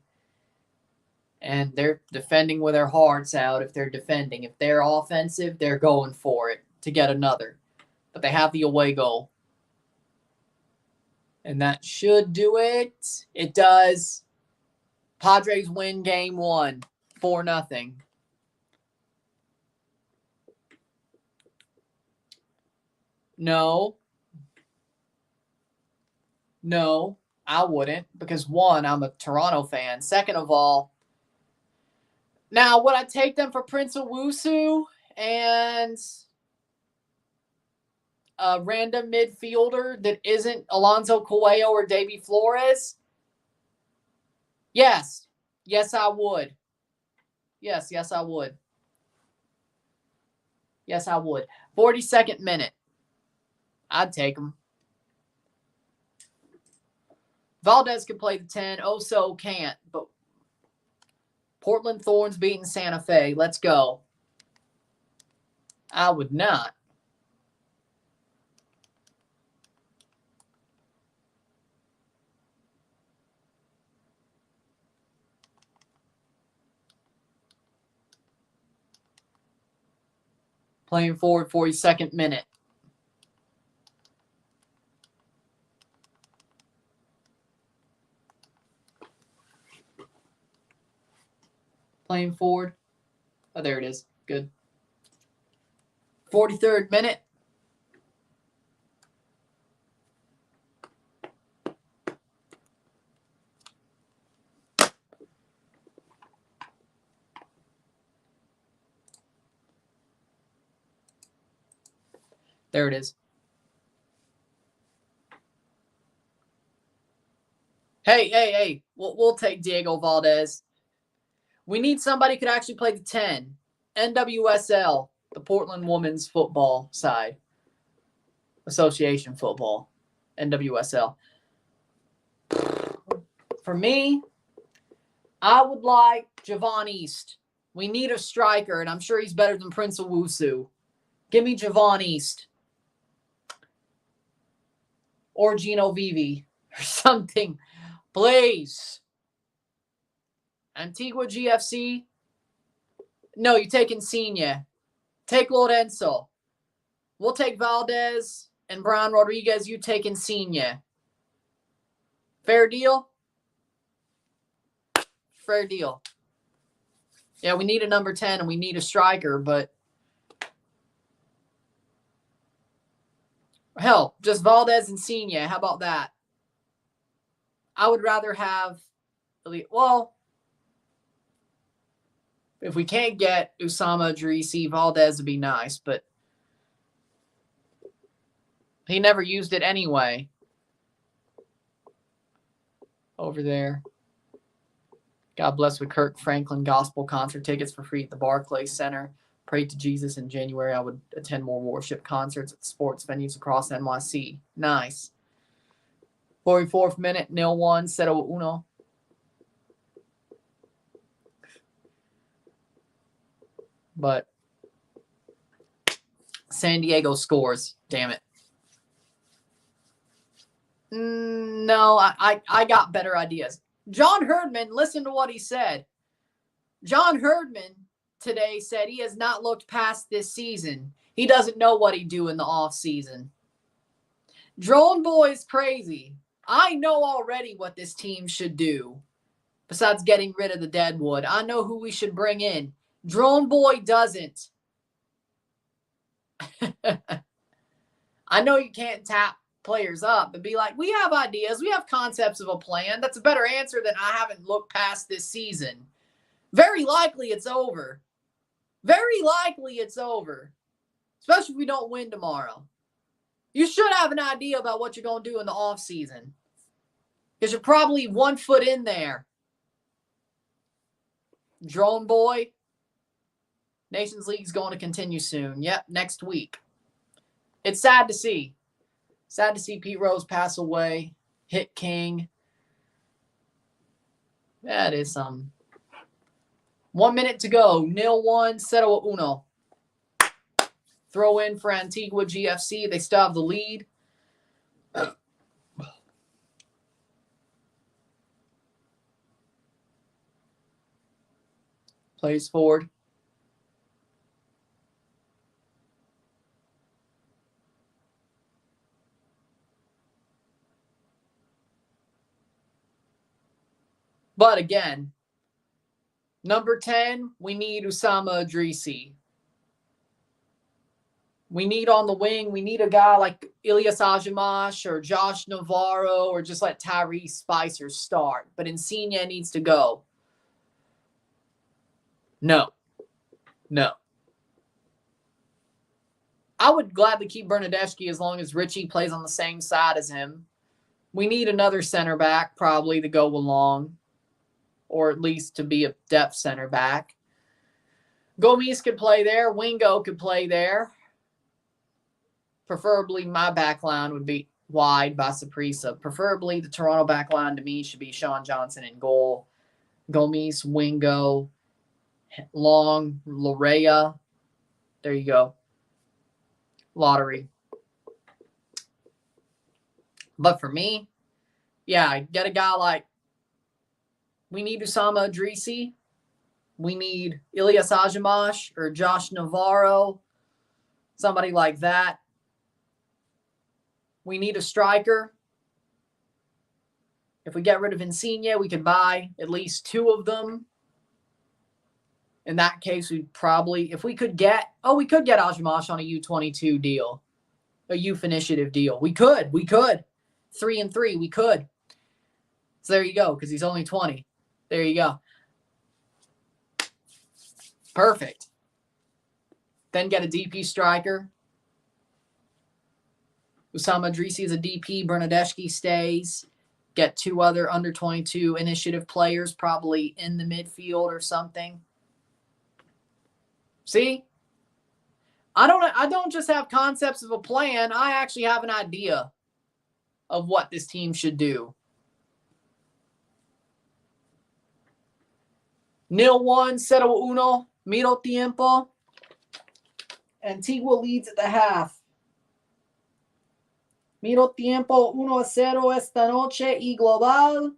And they're defending with their hearts out if they're defending. If they're offensive, they're going for it to get another. But they have the away goal. And that should do it. It does. Padres win game 1, 4-0. No, I wouldn't. Because one, I'm a Toronto fan. Second of all, now would I take them for Prince Owusu and a random midfielder that isn't Alonso Coelho or Davy Flores? Yes. Yes, I would. Yes, I would. Yes, I would. 42nd minute. I'd take him. Valdez could play the 10. Oso can't. But Portland Thorns beating Santa Fe. Let's go. I would not. Playing forward, 42nd minute. Playing forward. Oh, there it is. Good. 43rd minute. There it is. Hey. We'll take Diego Valdez. We need somebody who could actually play the 10. NWSL, the Portland Women's Football side. Association Football. NWSL. For me, I would like Javon East. We need a striker, and I'm sure he's better than Prince Owusu. Give me Javon East. Or Gino Vivi. Or something. Please. Antigua GFC. No, you take Insigne. Take Lorenzo. We'll take Valdez and Brian Rodriguez. You take Insigne. Fair deal? Fair deal. Yeah, we need a number 10 and we need a striker, but hell, just Valdez and Insigne. How about that? I would rather have, well, if we can't get Usama Idrisi, Valdez would be nice, but he never used it anyway. Over there. God bless with Kirk Franklin gospel concert tickets for free at the Barclays Center. Prayed to Jesus in January. I would attend more worship concerts at sports venues across NYC. Nice. 44th minute, 0-1, 0-1. But San Diego scores. Damn it. No, I got better ideas. John Herdman, listen to what he said. John Herdman today said he has not looked past this season. He doesn't know what he'd do in the offseason. Drone Boy's crazy. I know already what this team should do. Besides getting rid of the Deadwood. I know who we should bring in. Drone Boy doesn't. I know you can't tap players up and be like, we have ideas. We have concepts of a plan. That's a better answer than I haven't looked past this season. Very likely it's over. Very likely it's over. Especially if we don't win tomorrow. You should have an idea about what you're going to do in the offseason. Because you're probably 1 foot in there. Drone Boy. Nations League is going to continue soon. Yep, next week. It's sad to see. Sad to see Pete Rose pass away. Hit king. That is some. 1 minute to go. 0-1, 0-1. Throw in for Antigua GFC. They still have the lead. Plays forward. But again, number 10, we need Usama Idrisi. We need on the wing, we need a guy like Ilyas Ajamash or Josh Navarro, or just let Tyrese Spicer start. But Insigne needs to go. No. I would gladly keep Bernadeschi as long as Richie plays on the same side as him. We need another center back probably to go along, or at least to be a depth center back. Gomes could play there. Wingo could play there. Preferably my back line would be wide by Saprissa. Preferably the Toronto back line to me should be Sean Johnson in goal. Gomes, Wingo, Long, Larea. There you go. Lottery. But for me, yeah, I get a guy like, we need Usama Idrisi. We need Ilyas Ajamash or Josh Navarro. Somebody like that. We need a striker. If we get rid of Insigne, we could buy at least 2 of them. In that case, we'd probably, if we could get, we could get Ajamash on a U22 deal, a youth initiative deal. We could. 3-3, we could. So there you go, because he's only 20. There you go. Perfect. Then get a DP striker. Usama Idrisi is a DP. Bernadeschi stays. Get 2 other under 22 initiative players, probably in the midfield or something. See? I don't just have concepts of a plan. I actually have an idea of what this team should do. 0-1, 0-1, medio tiempo. Antigua leads at the half. Medio tiempo 1-0 esta noche y global.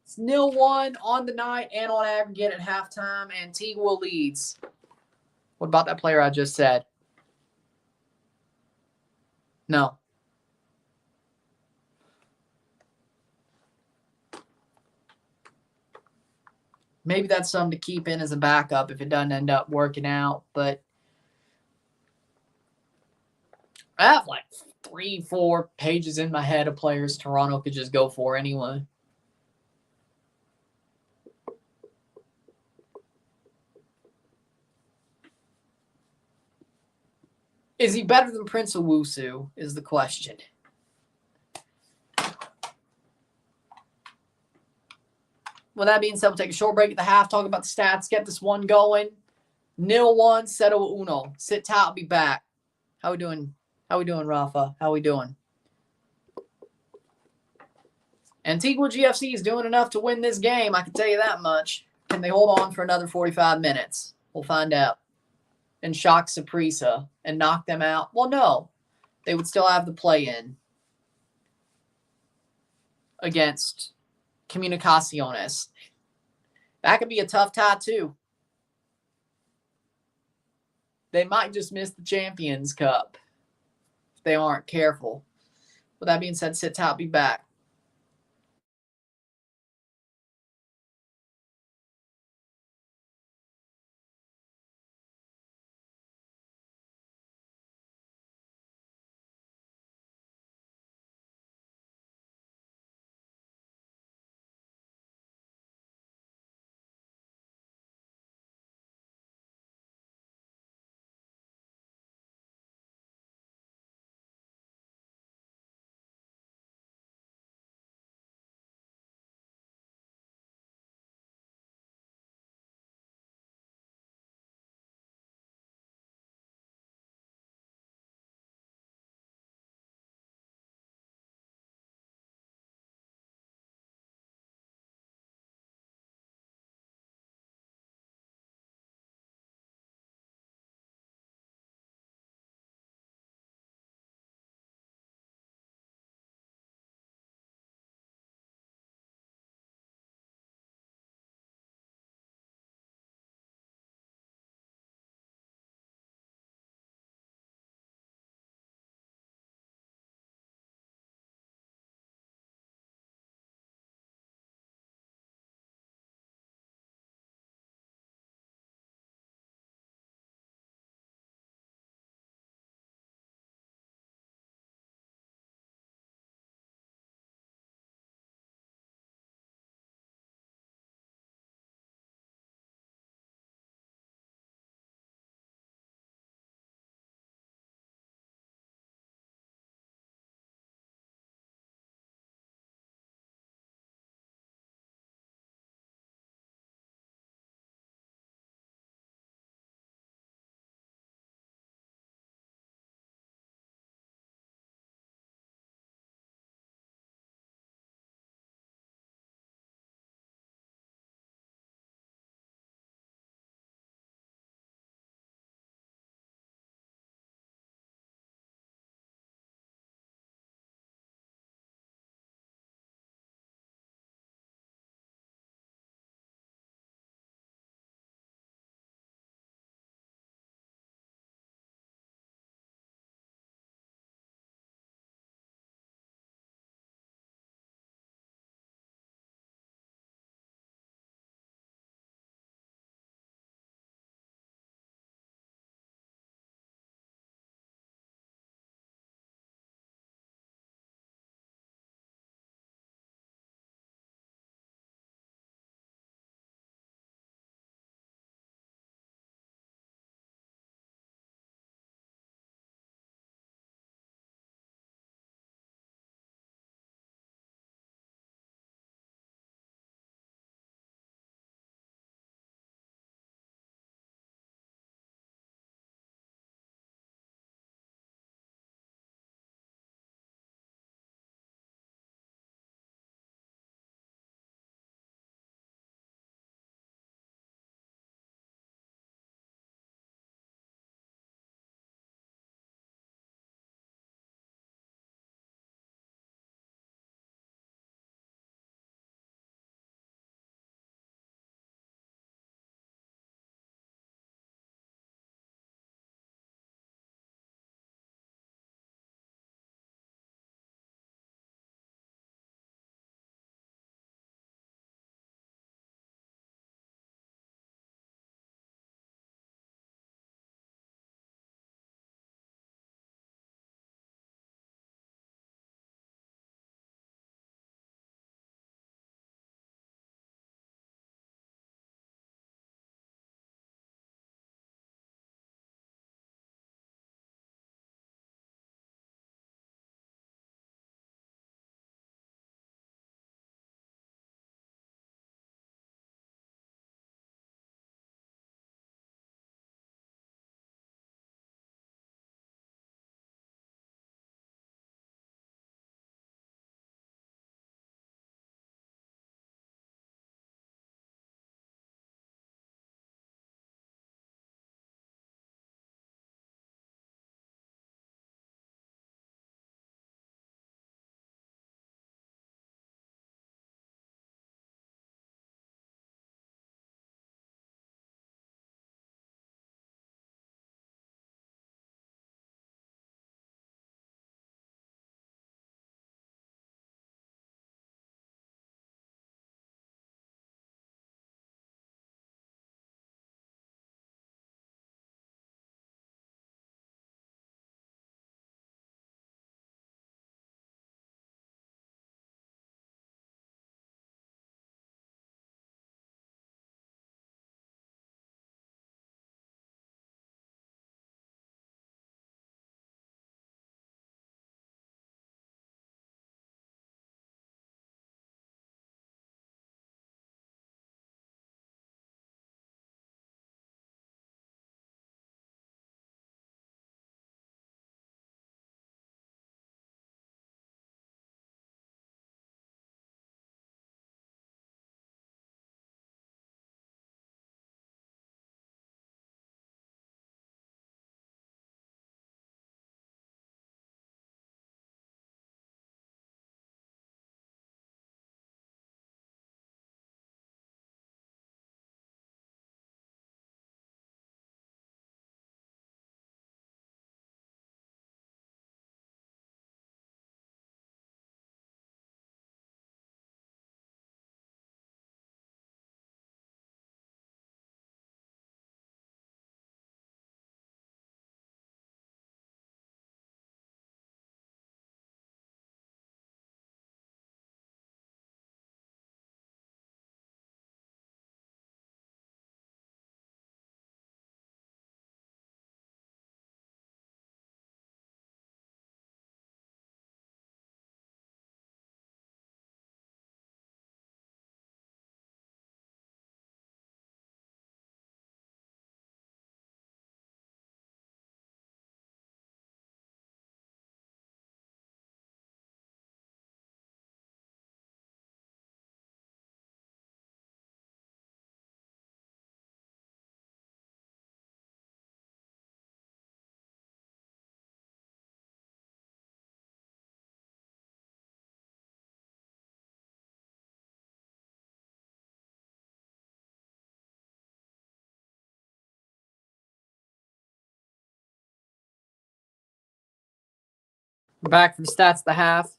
It's 0-1 on the night and on aggregate at halftime. Antigua leads. What about that player I just said? No. Maybe that's something to keep in as a backup if it doesn't end up working out. But I have like 3-4 pages in my head of players Toronto could just go for anyway. Is he better than Prince Owusu is the question. With that being said, we'll take a short break at the half, talk about the stats, get this one going. 0-1, 0-1. Sit tight, I'll be back. How we doing? How we doing, Rafa? How we doing? Antigua GFC is doing enough to win this game, I can tell you that much. Can they hold on for another 45 minutes? We'll find out. And shock Saprissa and knock them out? Well, no. They would still have the play-in against Comunicaciones. That could be a tough tie, too. They might just miss the Champions Cup if they aren't careful. With that being said, sit tight, be back. We're back for the stats of the half.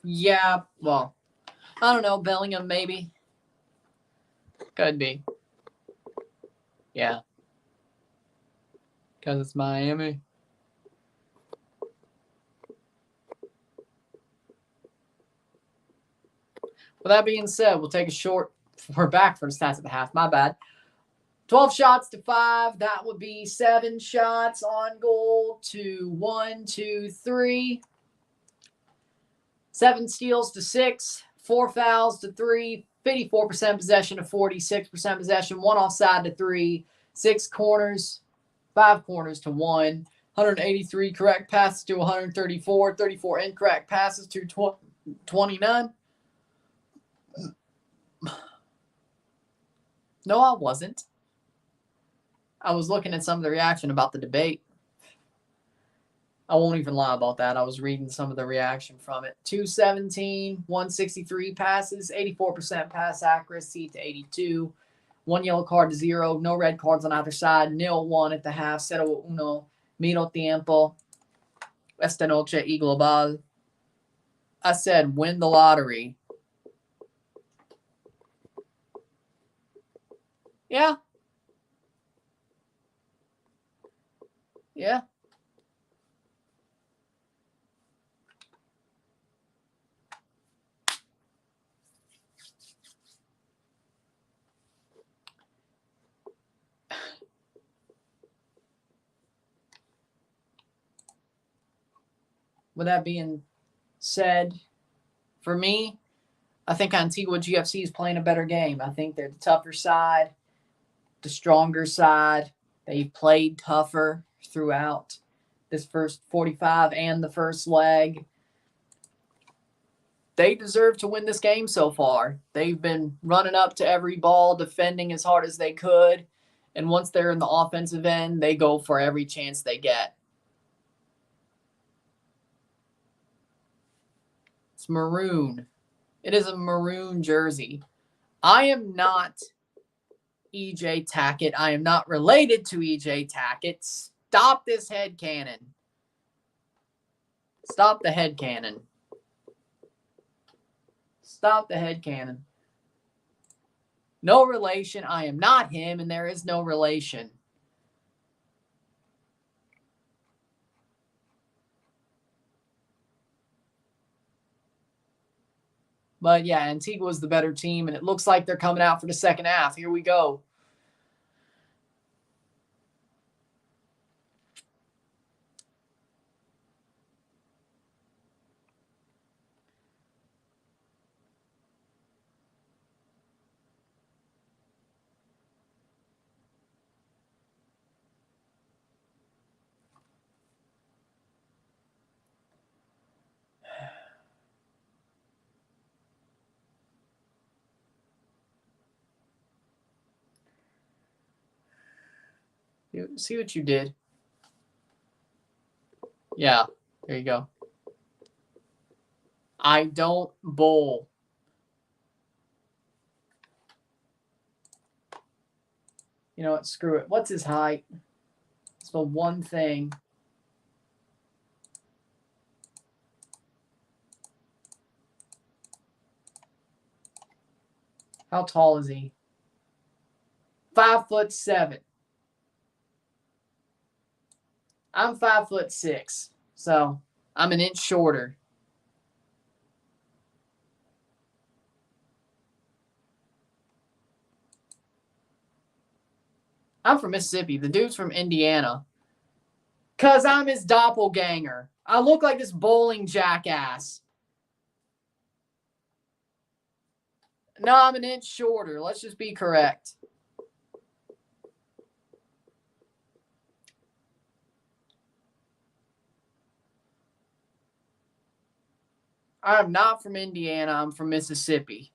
Yeah, well, I don't know. Bellingham, maybe. Could be. Yeah. Because it's Miami. With that being said, we'll take a short. We're back for the stats of the half. My bad. 12 shots to 5. That would be 7 shots on goal to 1, 2, 3. 7 steals to 6. 4 fouls to 3. 54% possession to 46% possession. 1 offside to 3. 6 corners. 5 corners to 1. 183 correct passes to 134. 34 incorrect passes to 29. No, I wasn't. I was looking at some of the reaction about the debate. I won't even lie about that. I was reading some of the reaction from it. 217, 163 passes, 84% pass accuracy to 82. 1 yellow card to 0. No red cards on either side. 0-1 at the half. 0-1. Miro tiempo. Esta noche y global. I said win the lottery. Yeah. Yeah. With that being said, for me, I think Antigua GFC is playing a better game. I think they're the tougher side, the stronger side. They played tougher throughout this first 45 and the first leg. They deserve to win this game so far. They've been running up to every ball, defending as hard as they could. And once they're in the offensive end, they go for every chance they get. It's maroon. It is a maroon jersey. I am not EJ Tackett. I am not related to EJ Tackett. Stop this headcanon. Stop the headcanon. Stop the headcanon. No relation. I am not him, and there is no relation. But yeah, Antigua's the better team, and it looks like they're coming out for the second half. Here we go. See what you did? Yeah, there you go. I don't bowl. You know what? Screw it. What's his height? It's the one thing. How tall is he? 5'7". I'm 5'6", so I'm an inch shorter. I'm from Mississippi. The dude's from Indiana. Because I'm his doppelganger. I look like this bowling jackass. No, I'm an inch shorter. Let's just be correct. I'm not from Indiana. I'm from Mississippi.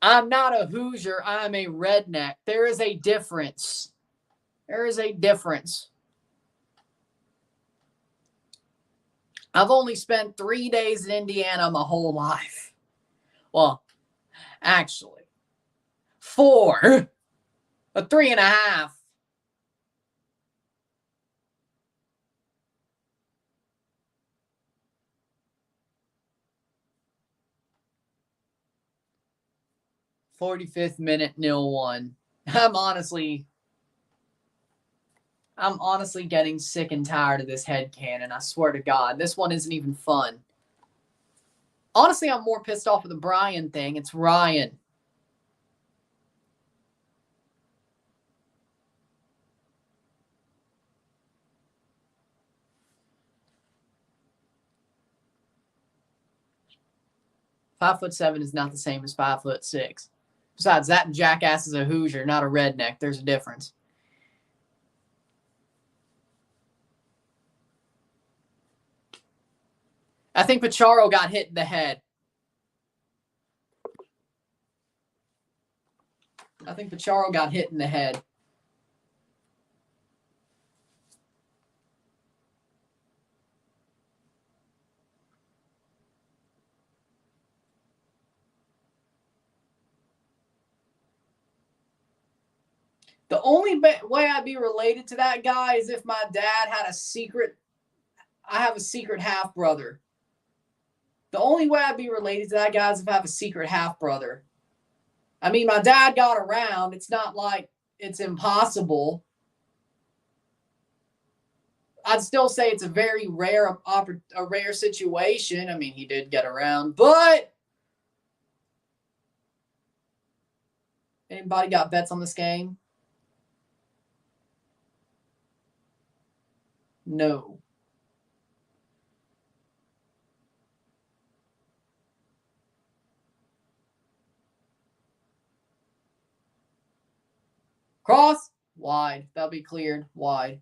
I'm not a Hoosier. I'm a redneck. There is a difference. There is a difference. I've only spent 3 days in Indiana my whole life. Well, actually, 4. A 3.5. "45th minute, 0-1. I'm honestly getting sick and tired of this headcanon. I swear to God, this one isn't even fun. Honestly, I'm more pissed off with the Brian thing. It's Ryan. "5'7" is not the same as 5'6". Besides, that jackass is a Hoosier, not a redneck. There's a difference. I think Pacharo got hit in the head. The only way I'd be related to that guy is if my dad had a secret. I have a secret half brother. The only way I'd be related to that guy is if I have a secret half brother. I mean, my dad got around. It's not like it's impossible. I'd still say it's a very rare situation. I mean, he did get around, but anybody got bets on this game? No. Cross, wide. That'll be cleared, wide.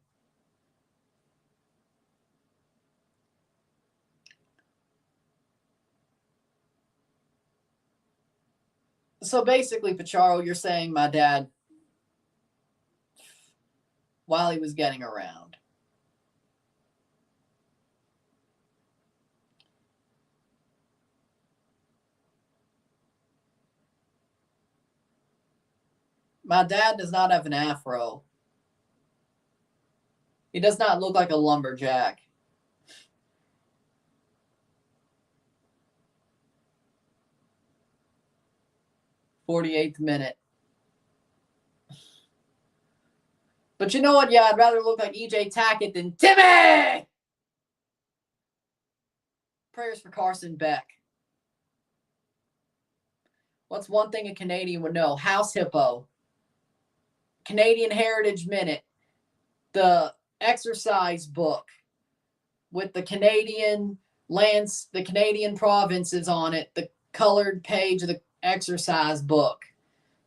So basically, Pacharo, you're saying my dad, while he was getting around. My dad does not have an afro. He does not look like a lumberjack. "48th minute. But you know what? Yeah, I'd rather look like EJ Tackett than Timmy! Prayers for Carson Beck. What's one thing a Canadian would know? House Hippo. Canadian Heritage Minute. The exercise book with the Canadian lands, the Canadian provinces on it, the colored page of the exercise book.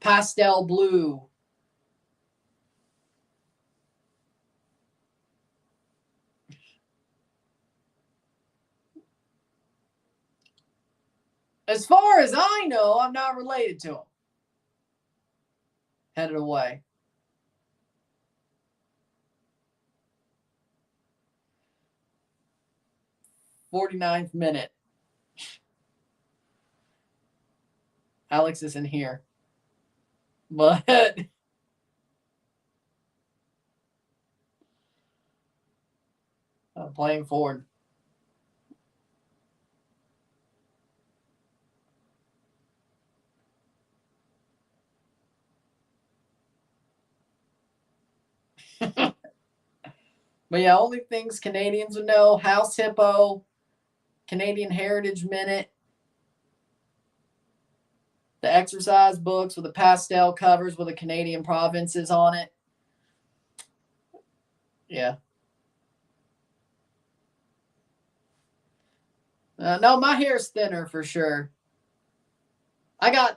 Pastel blue. As far as I know, I'm not related to him. Headed away. "49th minute. Alex isn't here. But I'm playing forward. But yeah, only things Canadians would know: House Hippo, Canadian Heritage Minute, the exercise books with the pastel covers with the Canadian provinces on it. Yeah. No, my hair's thinner for sure. My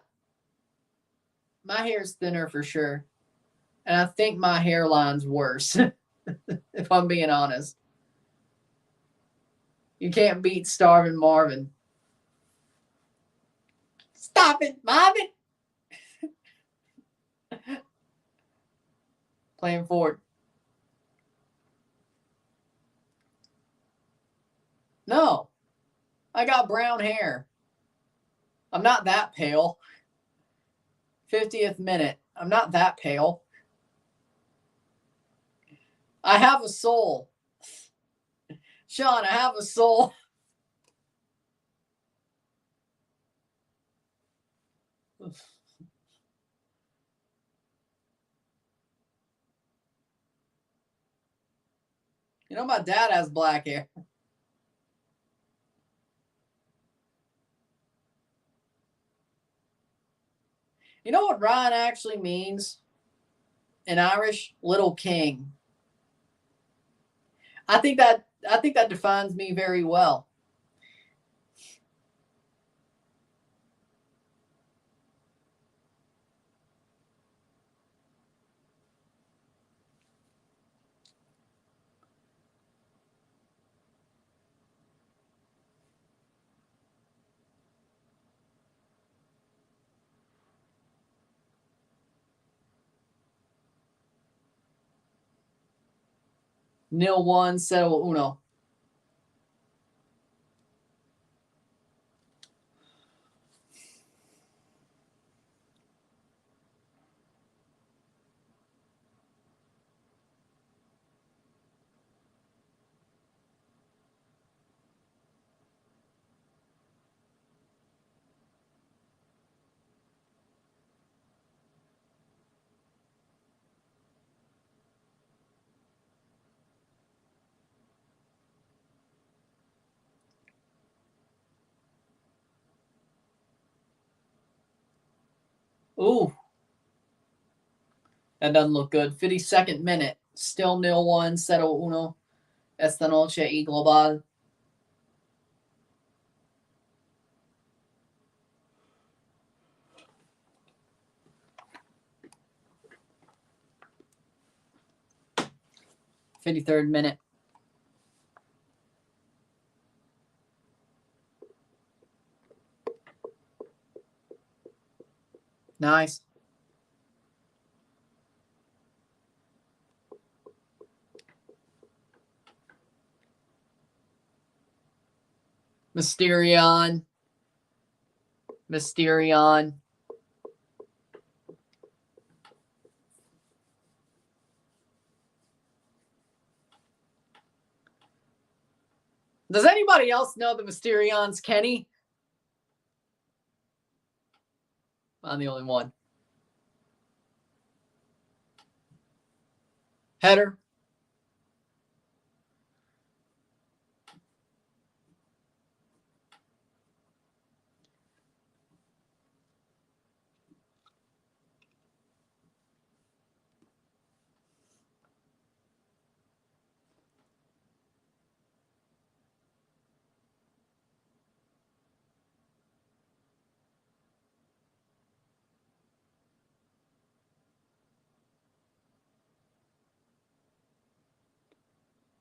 hair's thinner for sure. And I think my hairline's worse, if I'm being honest. You can't beat Starvin' Marvin. Stop it, Marvin! Playing forward. No. I got brown hair. I'm not that pale. 50th minute. I'm not that pale. I have a soul. Sean, I have a soul. You know, my dad has black hair. You know what Ryan actually means in Irish? Little king. I think that defines me very well. Nil 1, 0-1. Ooh. That doesn't look good. 52nd minute. Still 0-1, 0-1. Esta noche y global. Fifty-third minute. Nice. Mysterion. Does anybody else know the Mysterion's Kenny? I'm the only one. Header.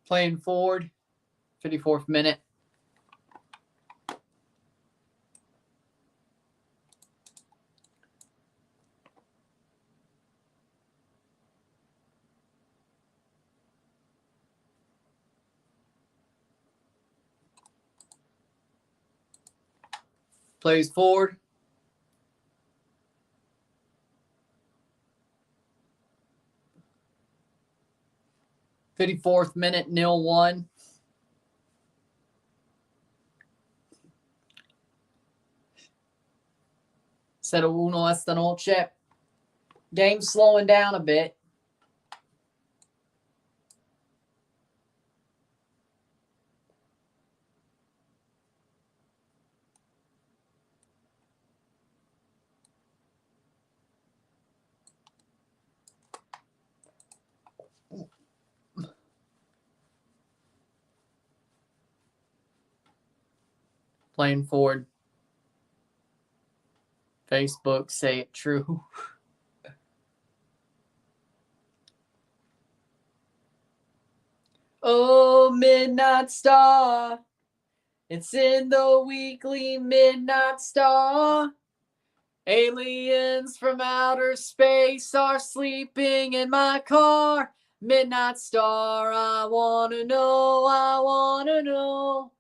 Playing forward. 54th minute. Plays forward. Fifty-fourth minute, 0-1. Cero uno esta noche. Game slowing down a bit. Playing forward. Facebook, say it true. Oh, Midnight Star. It's in the weekly Midnight Star. Aliens from outer space are sleeping in my car. Midnight Star, I wanna know, I wanna know.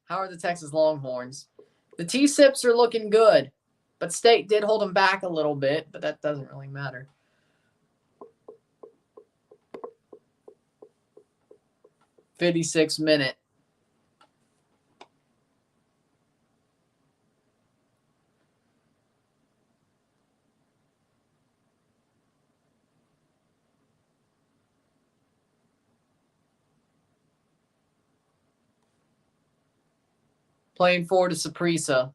How are the Texas Longhorns? The T-Sips are looking good, but State did hold them back a little bit, but that doesn't really matter. '56 minute. Playing forward to Saprissa.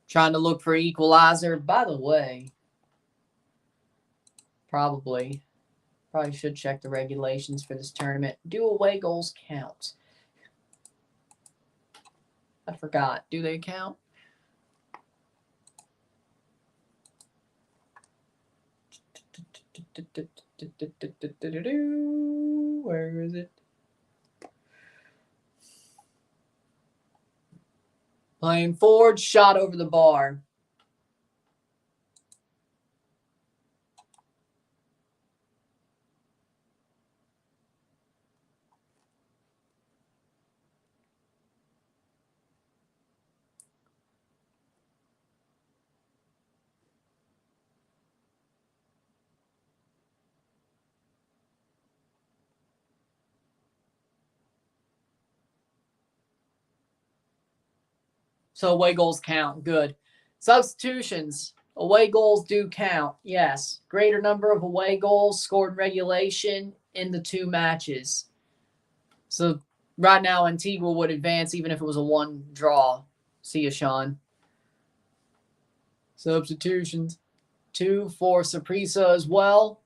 Trying to look for equalizer. By the way, probably should check the regulations for this tournament. Do away goals count? I forgot. Do they count? Where is it? Playing forward, shot over the bar. So away goals count. Good. Substitutions. Away goals do count. Yes. Greater number of away goals scored in regulation in the 2 matches. So right now, Antigua would advance even if it was a 1 draw. See you, Sean. Substitutions. 2 for Saprissa as well.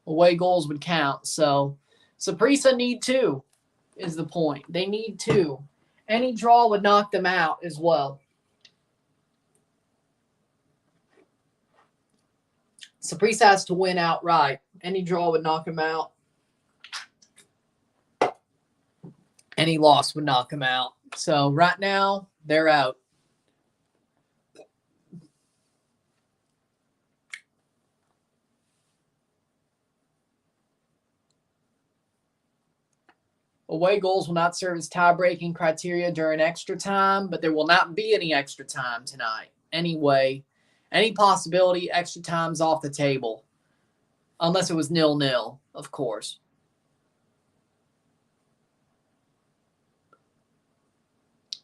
Away goals would count. So Saprissa need 2 is the point. They need 2. Any draw would knock them out as well. Saprissa has to win outright. Any draw would knock them out. Any loss would knock them out. So right now, they're out. Away goals will not serve as tie-breaking criteria during extra time, but there will not be any extra time tonight. Anyway, any possibility, extra time's off the table. Unless it was 0-0, of course.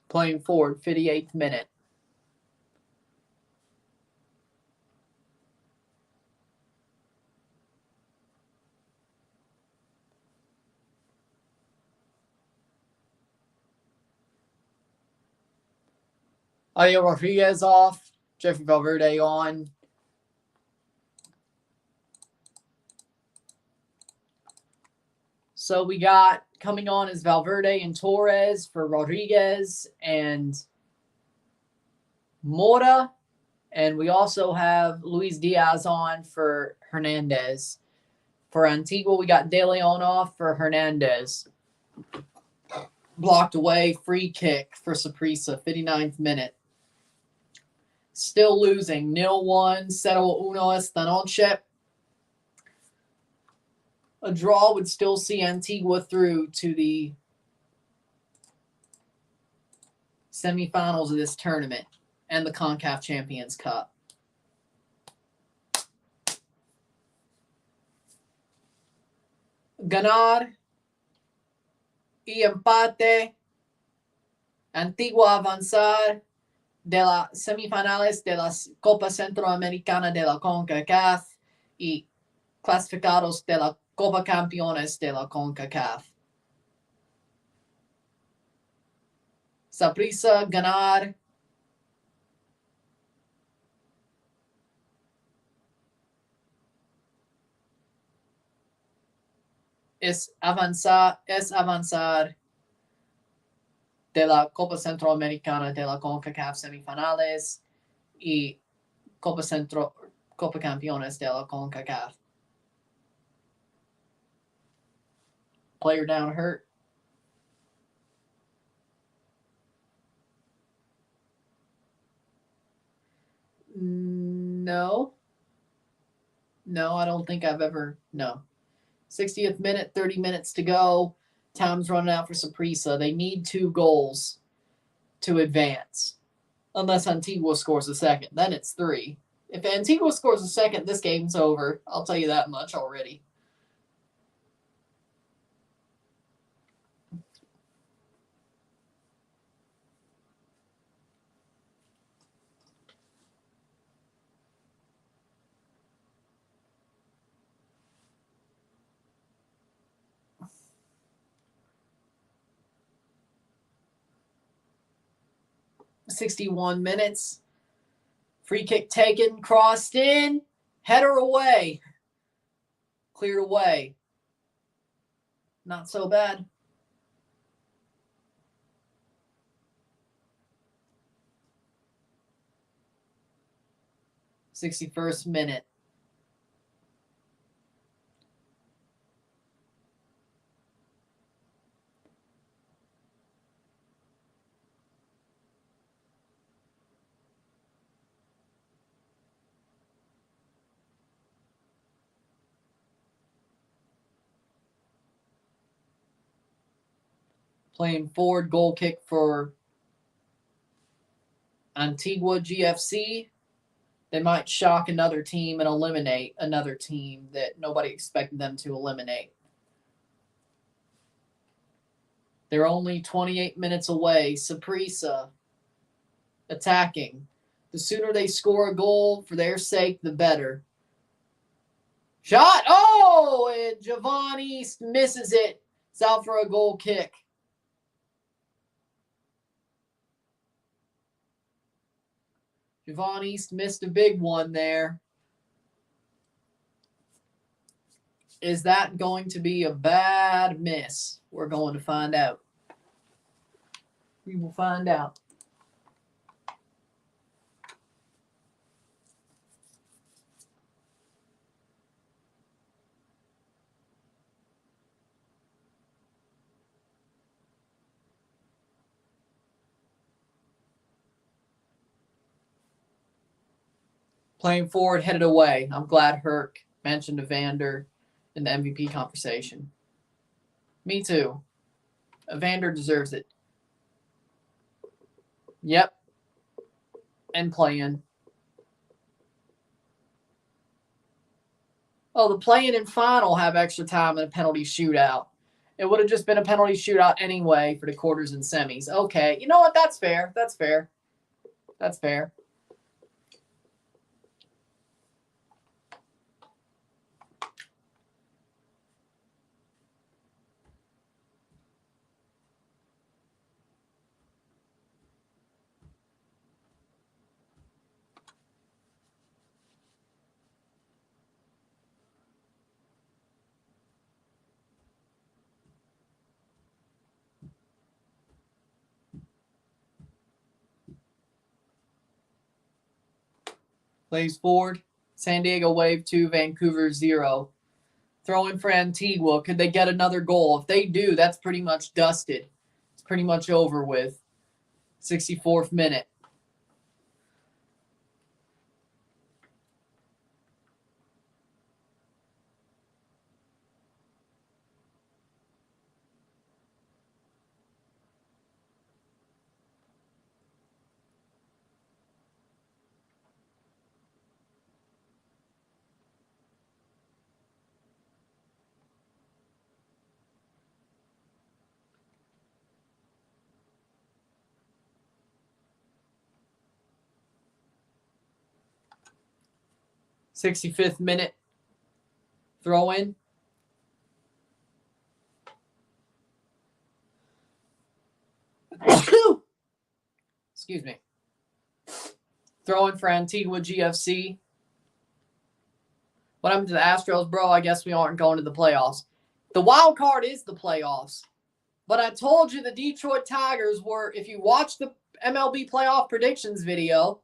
Playing forward, 58th minute. Ariel Rodriguez off. Jeffrey Valverde on. So we got coming on is Valverde and Torres for Rodriguez and Mora. And we also have Luis Diaz on for Hernandez. For Antigua, we got De Leon off for Hernandez. Blocked away, free kick for Saprissa, 59th minute. Still losing, 0-1, 0-1 esta noche. A draw would still see Antigua through to the semifinals of this tournament and the CONCACAF Champions Cup. Ganar y empate. Antigua avanzar de las semifinales de la Copa Centroamericana de la CONCACAF y clasificados de la Copa Campeones de la CONCACAF. Saprissa ganar. Es avanzar de la Copa Centroamericana de la CONCACAF semifinales y Copa Campeones de la CONCACAF. Player down hurt. No. No, I don't think I've ever. No. 60th minute, 30 minutes to go. Time's running out for Saprissa. They need 2 goals to advance. Unless Antigua scores a second. Then it's 3. If Antigua scores a second, this game's over. I'll tell you that much already. .61 minutes. Free kick taken, crossed in, header away. Cleared away. Not so bad. .61 minute. Playing forward, goal kick for Antigua GFC. They might shock another team and eliminate another team that nobody expected them to eliminate. They're only 28 minutes away. Saprissa attacking. The sooner they score a goal, for their sake, the better. Shot! Oh! And Giovanni misses it. It's out for a goal kick. Giovanni missed a big one there. Is that going to be a bad miss? We're going to find out. We will find out. Playing forward, headed away. I'm glad Herc mentioned Evander in the MVP conversation. Me too. Evander deserves it. Yep. And playing. Oh, the play-in and final have extra time and a penalty shootout. It would have just been a penalty shootout anyway for the quarters and semis. Okay. You know what? That's fair. That's fair. That's fair. Plays forward. San Diego Wave 2, Vancouver 0. Throw in for Antigua. Could they get another goal? If they do, that's pretty much dusted. It's pretty much over with. 64th minute. .65 minute. Throw in. Excuse me. Throw in for Antigua GFC. What happened to the Astros, bro? I guess we aren't going to the playoffs. The wild card is the playoffs. But I told you the Detroit Tigers were, if you watch the MLB playoff predictions video,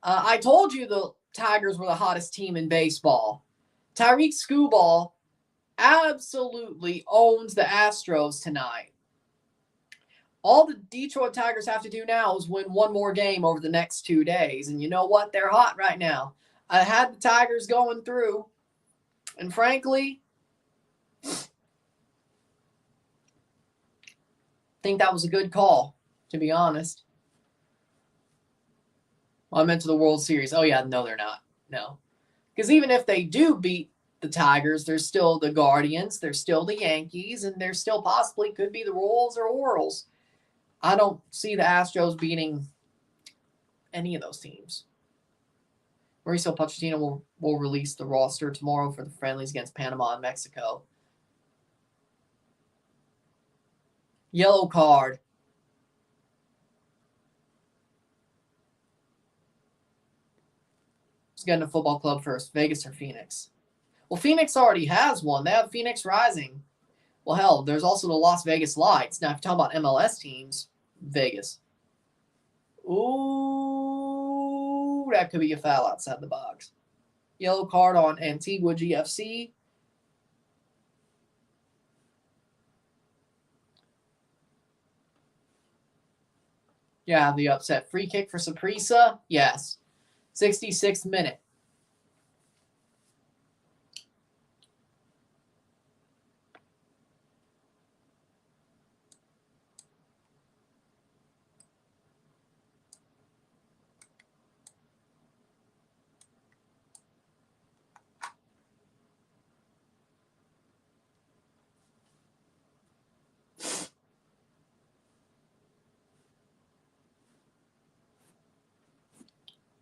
I told you the Tigers were the hottest team in baseball. Tyreek Skubal absolutely owns the Astros tonight. All the Detroit Tigers have to do now is win one more game over the next 2 days. And you know what? They're hot right now. I had the Tigers going through. And frankly, I think that was a good call, to be honest. Well, I meant to the World Series. Oh, yeah, no, they're not. No. Because even if they do beat the Tigers, there's still the Guardians, there's still the Yankees, and there still possibly could be the Royals or Orioles. I don't see the Astros beating any of those teams. Mauricio Pochettino will release the roster tomorrow for the friendlies against Panama and Mexico. Yellow card. Let's get into football club first. Vegas or Phoenix? Well, Phoenix already has one. They have Phoenix Rising. Well, hell, there's also the Las Vegas Lights. Now, if you're talking about MLS teams, Vegas. Ooh, that could be a foul outside the box. Yellow card on Antigua GFC. Yeah, the upset. Free kick for Saprissa? Yes. 66th minute.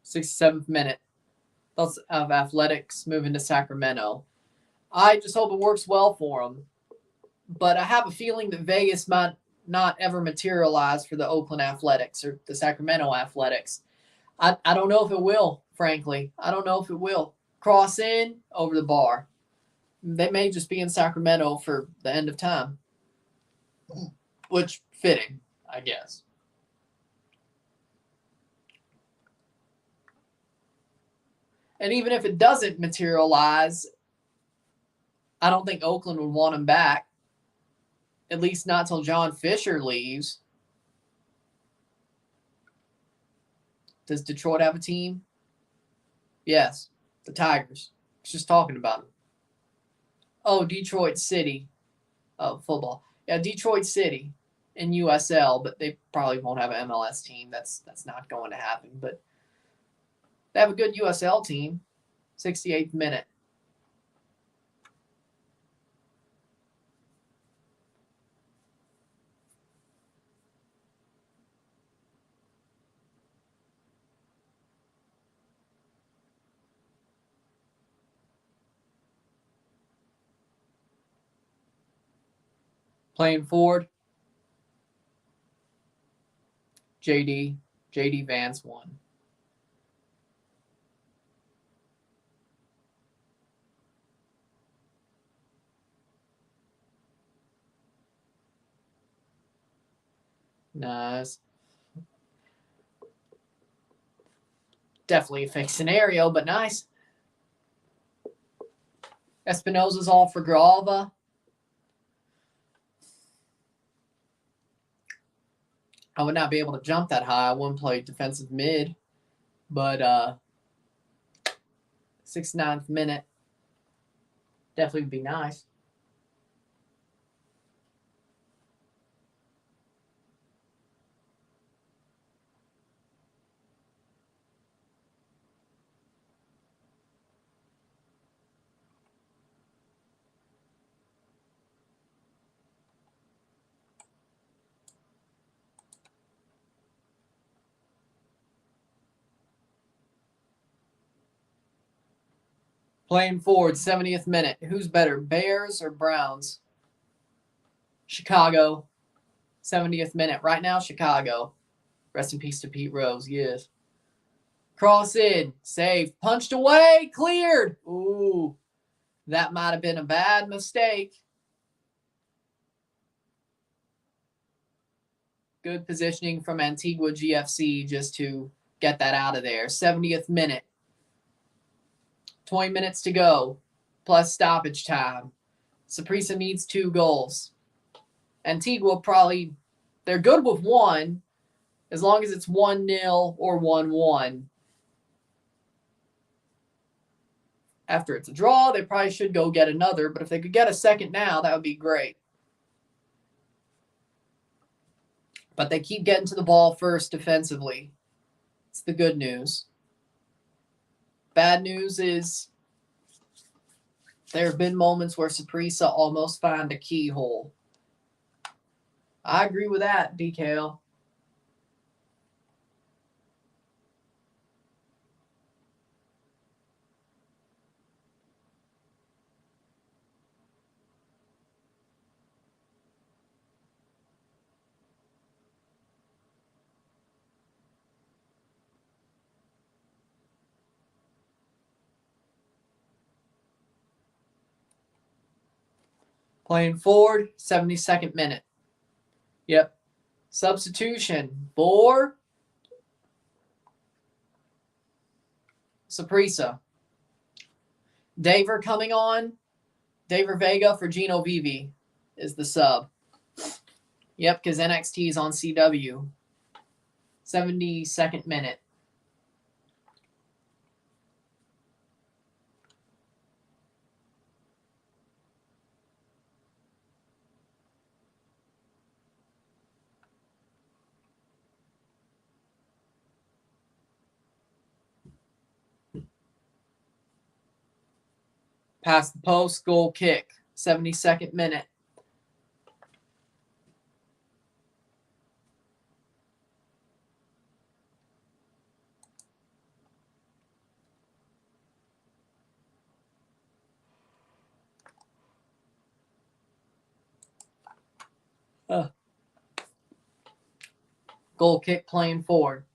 '67th minute. Thoughts of Athletics moving to Sacramento. I just hope it works well for them. But I have a feeling that Vegas might not ever materialize for the Oakland Athletics or the Sacramento Athletics. I don't know if it will, frankly. I don't know if it will. Cross in, over the bar. They may just be in Sacramento for the end of time. Which, fitting, I guess. And even if it doesn't materialize, I don't think Oakland would want him back. At least not till John Fisher leaves. Does Detroit have a team? Yes. The Tigers. I was just talking about them. Oh, Detroit City. Oh, football. Yeah, Detroit City in USL, but they probably won't have an MLS team. That's not going to happen. But they have a good USL team. 68th minute. Playing forward. JD Vance won. Nice. Definitely a fake scenario, but nice. Espinosa's all for Grava. I would not be able to jump that high. I wouldn't play defensive mid. But 69th minute. Definitely would be nice. Playing forward, 70th minute. Who's better, Bears or Browns? Chicago, 70th minute. Right now, Chicago. Rest in peace to Pete Rose, yes. Cross in, saved, punched away, cleared. Ooh, that might have been a bad mistake. Good positioning from Antigua GFC just to get that out of there. 70th minute. 20 minutes to go, plus stoppage time. Saprissa needs 2 goals. Antigua probably They're good with 1, as long as it's 1-0 or 1-1. After it's a draw, they probably should go get another, but if they could get a second now, that would be great. But they keep getting to the ball first defensively. It's the good news. Bad news is there have been moments where Saprissa almost found a keyhole. I agree with that, DKL. Playing forward, 72nd minute. Yep. Substitution for Saprissa. Daver coming on. Daver Vega for Gino Vivi is the sub. Yep, because NXT is on CW. 72nd minute. Past the post, goal kick. 72nd minute. Goal kick playing forward.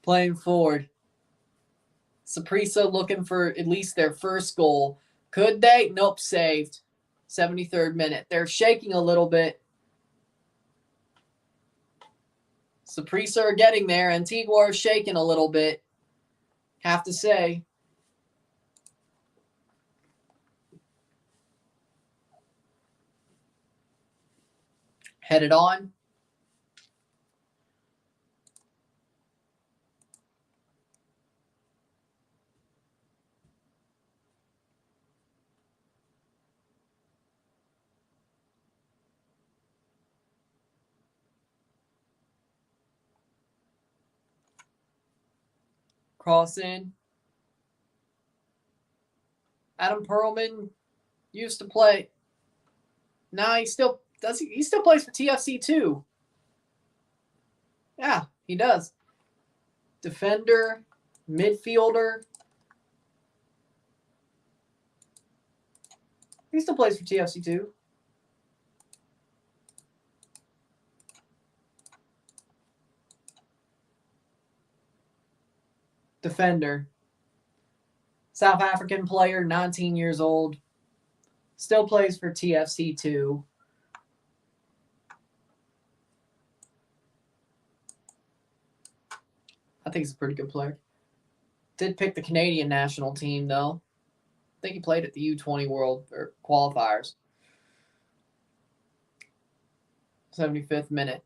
Playing forward. Saprissa looking for at least their first goal. Could they? Nope, saved. 73rd minute. They're shaking a little bit. Saprissa are getting there. Antigua are shaking a little bit. Have to say. Headed on. Cross in. Adam Perlman used to play. Nah, he still does. He still plays for TFC too. Yeah, he does. Defender, midfielder. He still plays for TFC too. Defender. South African player, 19 years old. Still plays for TFC too. I think he's a pretty good player. Did pick the Canadian national team, though. I think he played at the U20 World or qualifiers. 75th minute.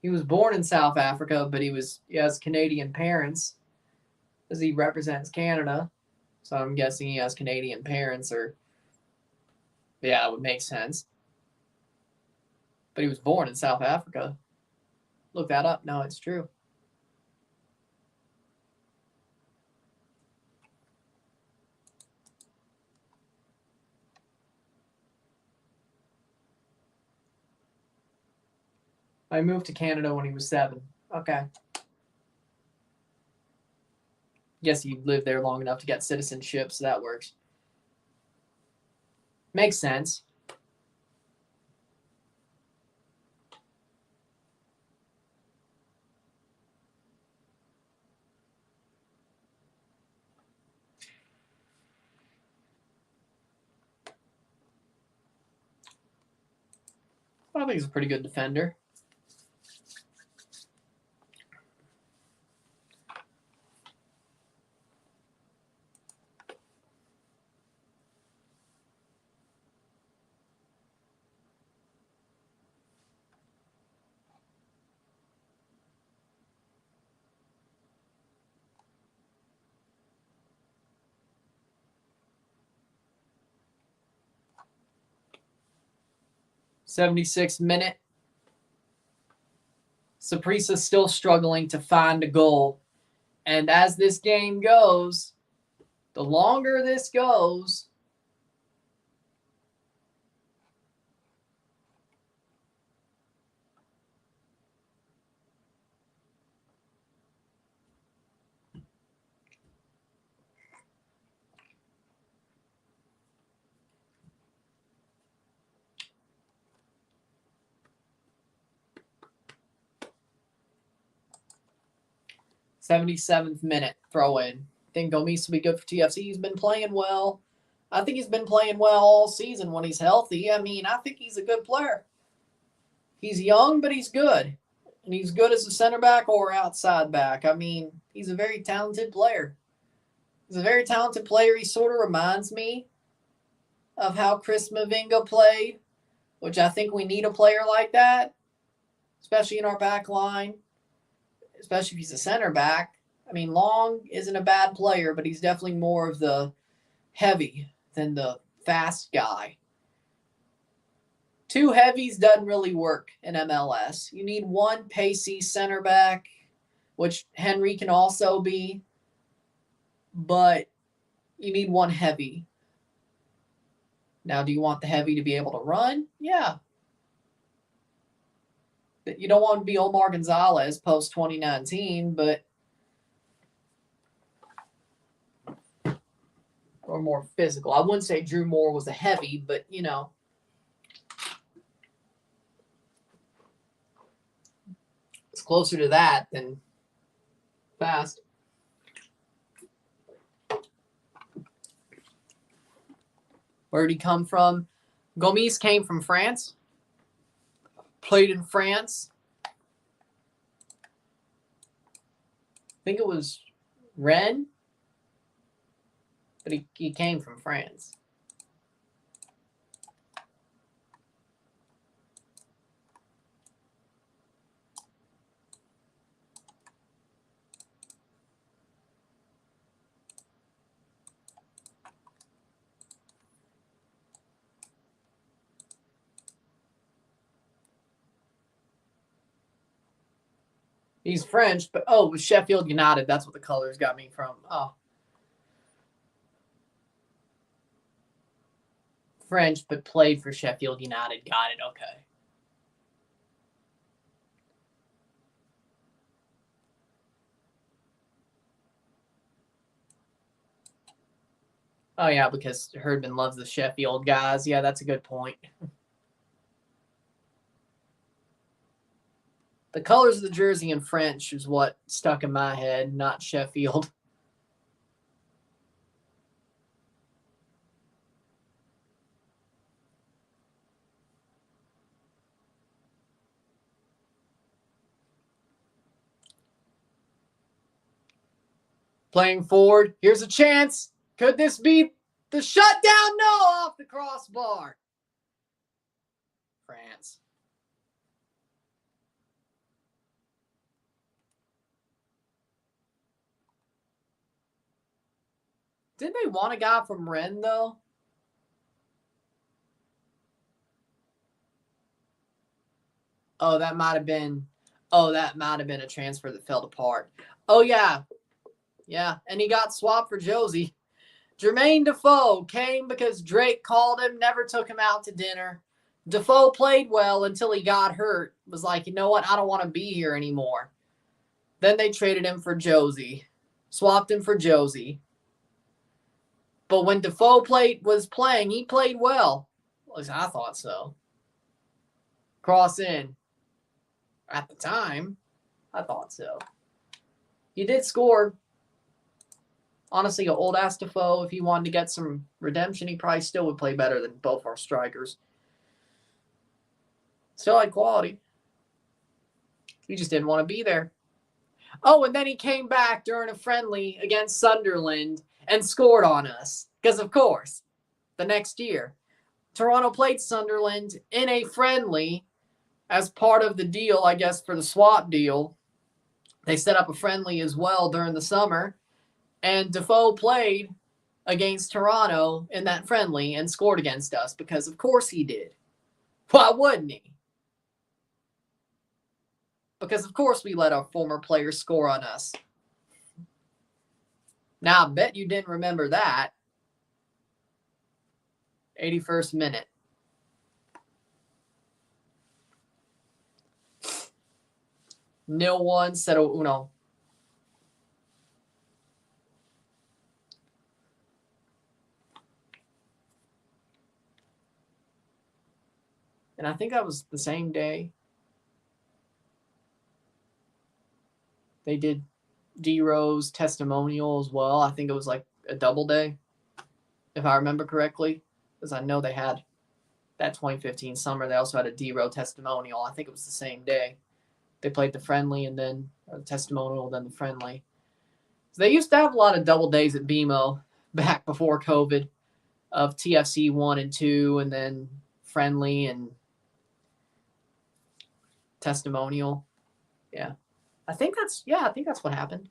He was born in South Africa, but he has Canadian parents as he represents Canada. So I'm guessing he has Canadian parents, or yeah, it would make sense. But he was born in South Africa. Look that up. No, it's true. I moved to Canada when he was 7. Okay. Guess he lived there long enough to get citizenship, so that works. Makes sense. I think he's a pretty good defender. '76th minute. Saprissa still struggling to find a goal. And as this game goes, the longer this goes, '77th minute throw in. I think Gomis will be good for TFC. He's been playing well. I think he's been playing well all season when he's healthy. I mean, I think he's a good player. He's young, but he's good. And he's good as a center back or outside back. I mean, he's a very talented player. He's a very talented player. He sort of reminds me of how Chris Mavinga played, which I think we need a player like that, especially in our back line, especially if he's a center back. I mean, Long isn't a bad player, but he's definitely more of the heavy than the fast guy. Two heavies doesn't really work in MLS. You need one pacey center back, which Henry can also be, but you need one heavy. Now, do you want the heavy to be able to run? Yeah. You don't want to be Omar Gonzalez post-2019, but or more physical. I wouldn't say Drew Moore was a heavy, but, you know. It's closer to that than fast. Where did he come from? Gomis came from France. Played in France. I think it was Rennes. But he came from France. He's French, but it was Sheffield United. That's what the colors got me from. Oh. French, but played for Sheffield United. Got it. Okay. Oh, yeah, because Herdman loves the Sheffield guys. Yeah, that's a good point. The colors of the jersey in French is what stuck in my head, not Sheffield. Playing forward. Here's a chance. Could this be the shutdown? No, off the crossbar. France. Didn't they want a guy from Rennes, though? Oh, that might have been a transfer that fell apart. Oh, yeah. Yeah, and he got swapped for Josie. Jermaine Defoe came because Drake called him, never took him out to dinner. Defoe played well until he got hurt. Was like, you know what? I don't want to be here anymore. Then they traded him for Josie. Swapped him for Josie. But when Defoe was playing, he played well. At least I thought so. Cross in. At the time, I thought so. He did score. Honestly, an old-ass Defoe, if he wanted to get some redemption, he probably still would play better than both our strikers. Still had quality. He just didn't want to be there. Oh, and then he came back during a friendly against Sunderland and scored on us. Because, of course, the next year, Toronto played Sunderland in a friendly as part of the deal, I guess, for the swap deal. They set up a friendly as well during the summer. And Defoe played against Toronto in that friendly and scored against us because, of course, he did. Why wouldn't he? Because, of course, we let our former players score on us. Now, I bet you didn't remember that. 81st minute. Nil 1, 0-1. And I think that was the same day they did Giroux's testimonial as well. I think it was like a double day, if I remember correctly, because I know they had that 2015 summer. They also had a Giroux testimonial. I think it was the same day. They played the friendly and then the testimonial, then the friendly. So they used to have a lot of double days at BMO back before COVID of TFC 1 and 2 and then friendly and testimonial. Yeah. I think that's what happened.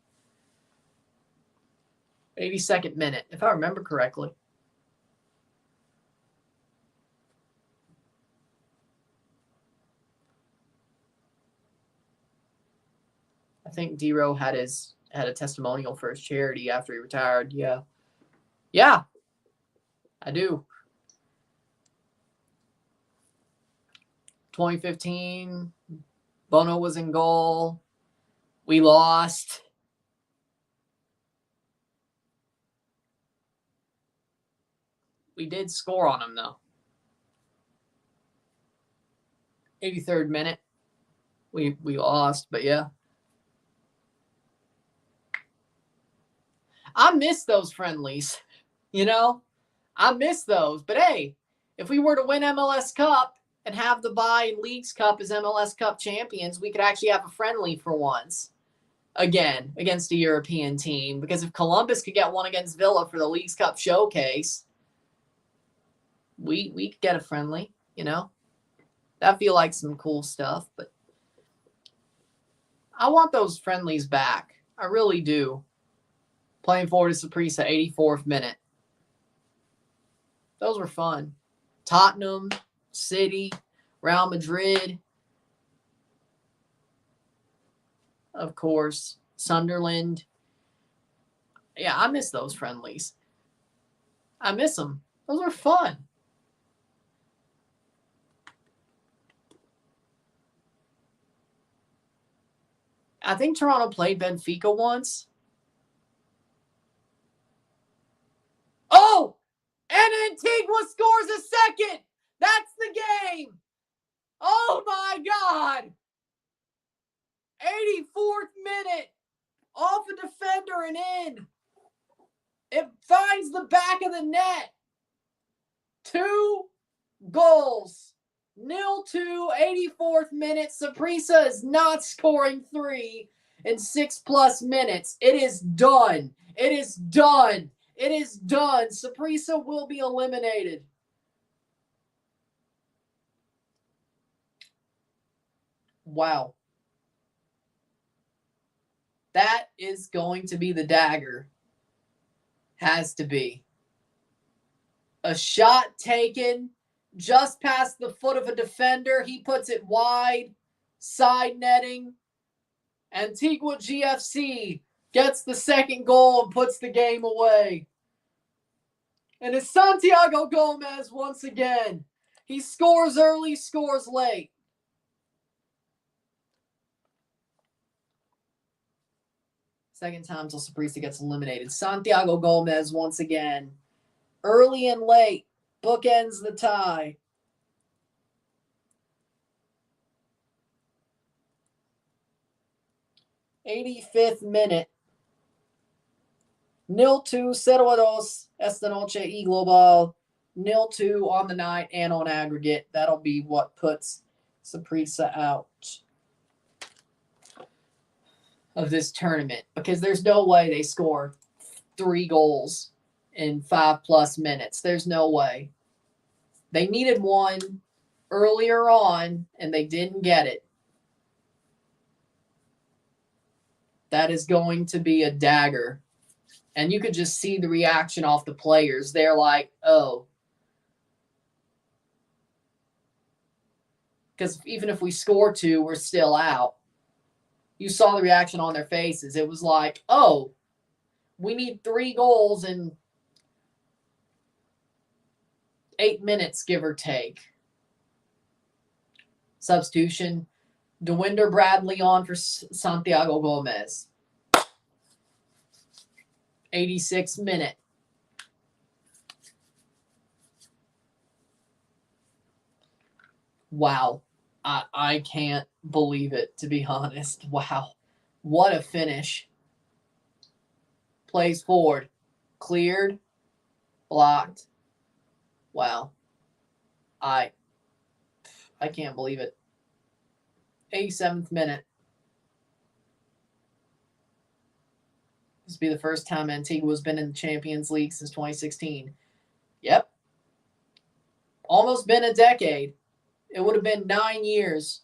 82nd minute, if I remember correctly. I think Girault had a testimonial for his charity after he retired. Yeah. Yeah. I do. 2015, Bono was in goal. We lost. We did score on him, though. 83rd minute. We lost, but yeah. I miss those friendlies, you know? I miss those. But hey, if we were to win MLS Cup and have the bye in Leagues Cup as MLS Cup champions, we could actually have a friendly for once. Again, against a European team. Because if Columbus could get one against Villa for the Leagues Cup showcase, we could get a friendly, you know? That'd feel like some cool stuff. But I want those friendlies back. I really do. Playing forward to Saprissa, 84th minute. Those were fun. Tottenham, City, Real Madrid. Of course, Sunderland. Yeah, I miss those friendlies. I miss them. Those were fun. I think Toronto played Benfica once. Oh! And Antigua scores a second! That's the game! Oh my God! 84th minute! Off a defender and in. It finds the back of the net. 2 goals. 0-2, 84th minute. Saprissa is not scoring 3 in 6+ minutes. It is done. It is done. It is done. Saprissa will be eliminated. Wow. That is going to be the dagger. Has to be. A shot taken just past the foot of a defender. He puts it wide. Side netting. Antigua GFC gets the second goal and puts the game away. And it's Santiago Gomez once again. He scores early, scores late. Second time till Saprissa gets eliminated. Santiago Gomez once again. Early and late. Bookends the tie. '85th minute. 0-2, 0-2 esta noche y global. 0-2 on the night and on aggregate. That'll be what puts Saprissa out of this tournament because there's no way they score 3 goals in 5+ minutes. There's no way. They needed one earlier on, and they didn't get it. That is going to be a dagger. And you could just see the reaction off the players. They're like, oh. Because even if we score 2, we're still out. You saw the reaction on their faces. It was like, oh, we need 3 goals in 8 minutes, give or take. Substitution, Dewinder Bradley on for Santiago Gomez. 86th minute. Wow. I can't believe it, to be honest. Wow. What a finish. Plays forward. Cleared. Blocked. Wow. I can't believe it. 87th minute. This will be the first time Antigua's been in the Champions League since 2016. Yep. Almost been a decade. It would have been 9 years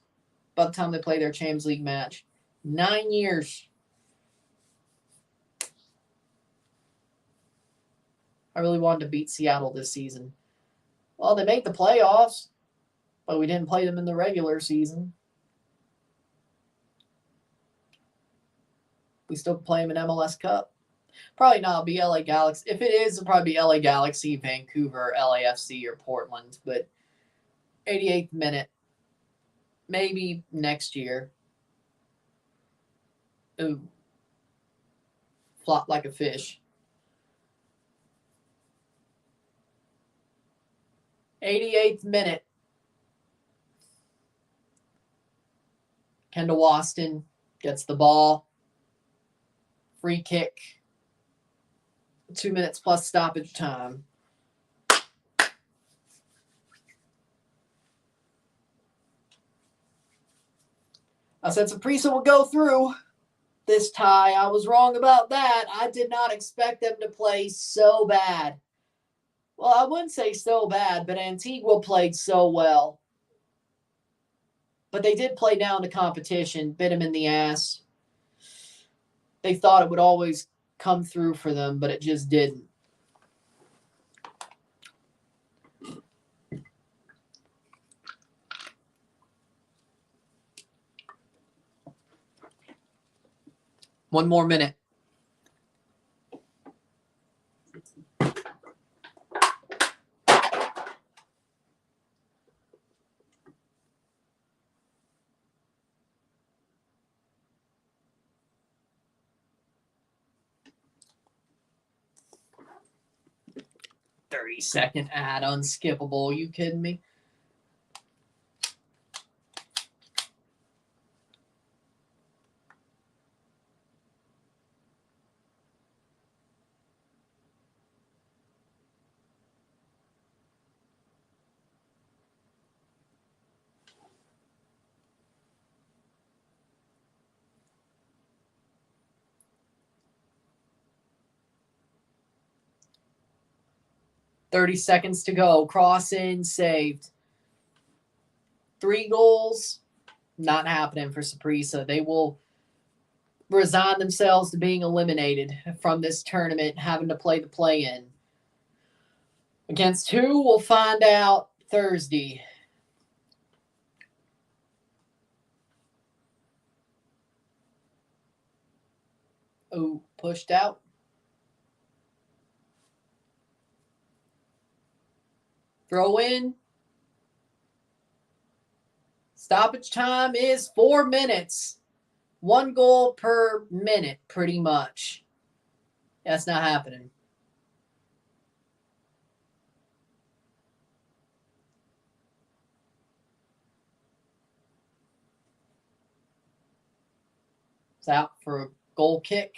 by the time they play their Champions League match. 9 years. I really wanted to beat Seattle this season. Well, they made the playoffs, but we didn't play them in the regular season. We still play them in MLS Cup. Probably not. It'll be LA Galaxy. If it is, it'll probably be LA Galaxy, Vancouver, LAFC, or Portland. But 88th minute. Maybe next year. Ooh. Flop like a fish. 88th minute. Kendall Waston gets the ball. Free kick. 2 minutes plus stoppage time. I said Saprissa will go through this tie. I was wrong about that. I did not expect them to play so bad. Well, I wouldn't say so bad, but Antigua played so well. But they did play down to competition, bit them in the ass. They thought it would always come through for them, but it just didn't. One more minute. Second ad, unskippable. You kidding me? $30 to go. Cross in, saved. 3 goals, not happening for Saprissa. They will resign themselves to being eliminated from this tournament, having to play the play-in. Against who? We'll find out Thursday. Oh, pushed out. Throw in. Stoppage time is 4 minutes. 1 goal per minute, pretty much. That's not happening. It's out for a goal kick.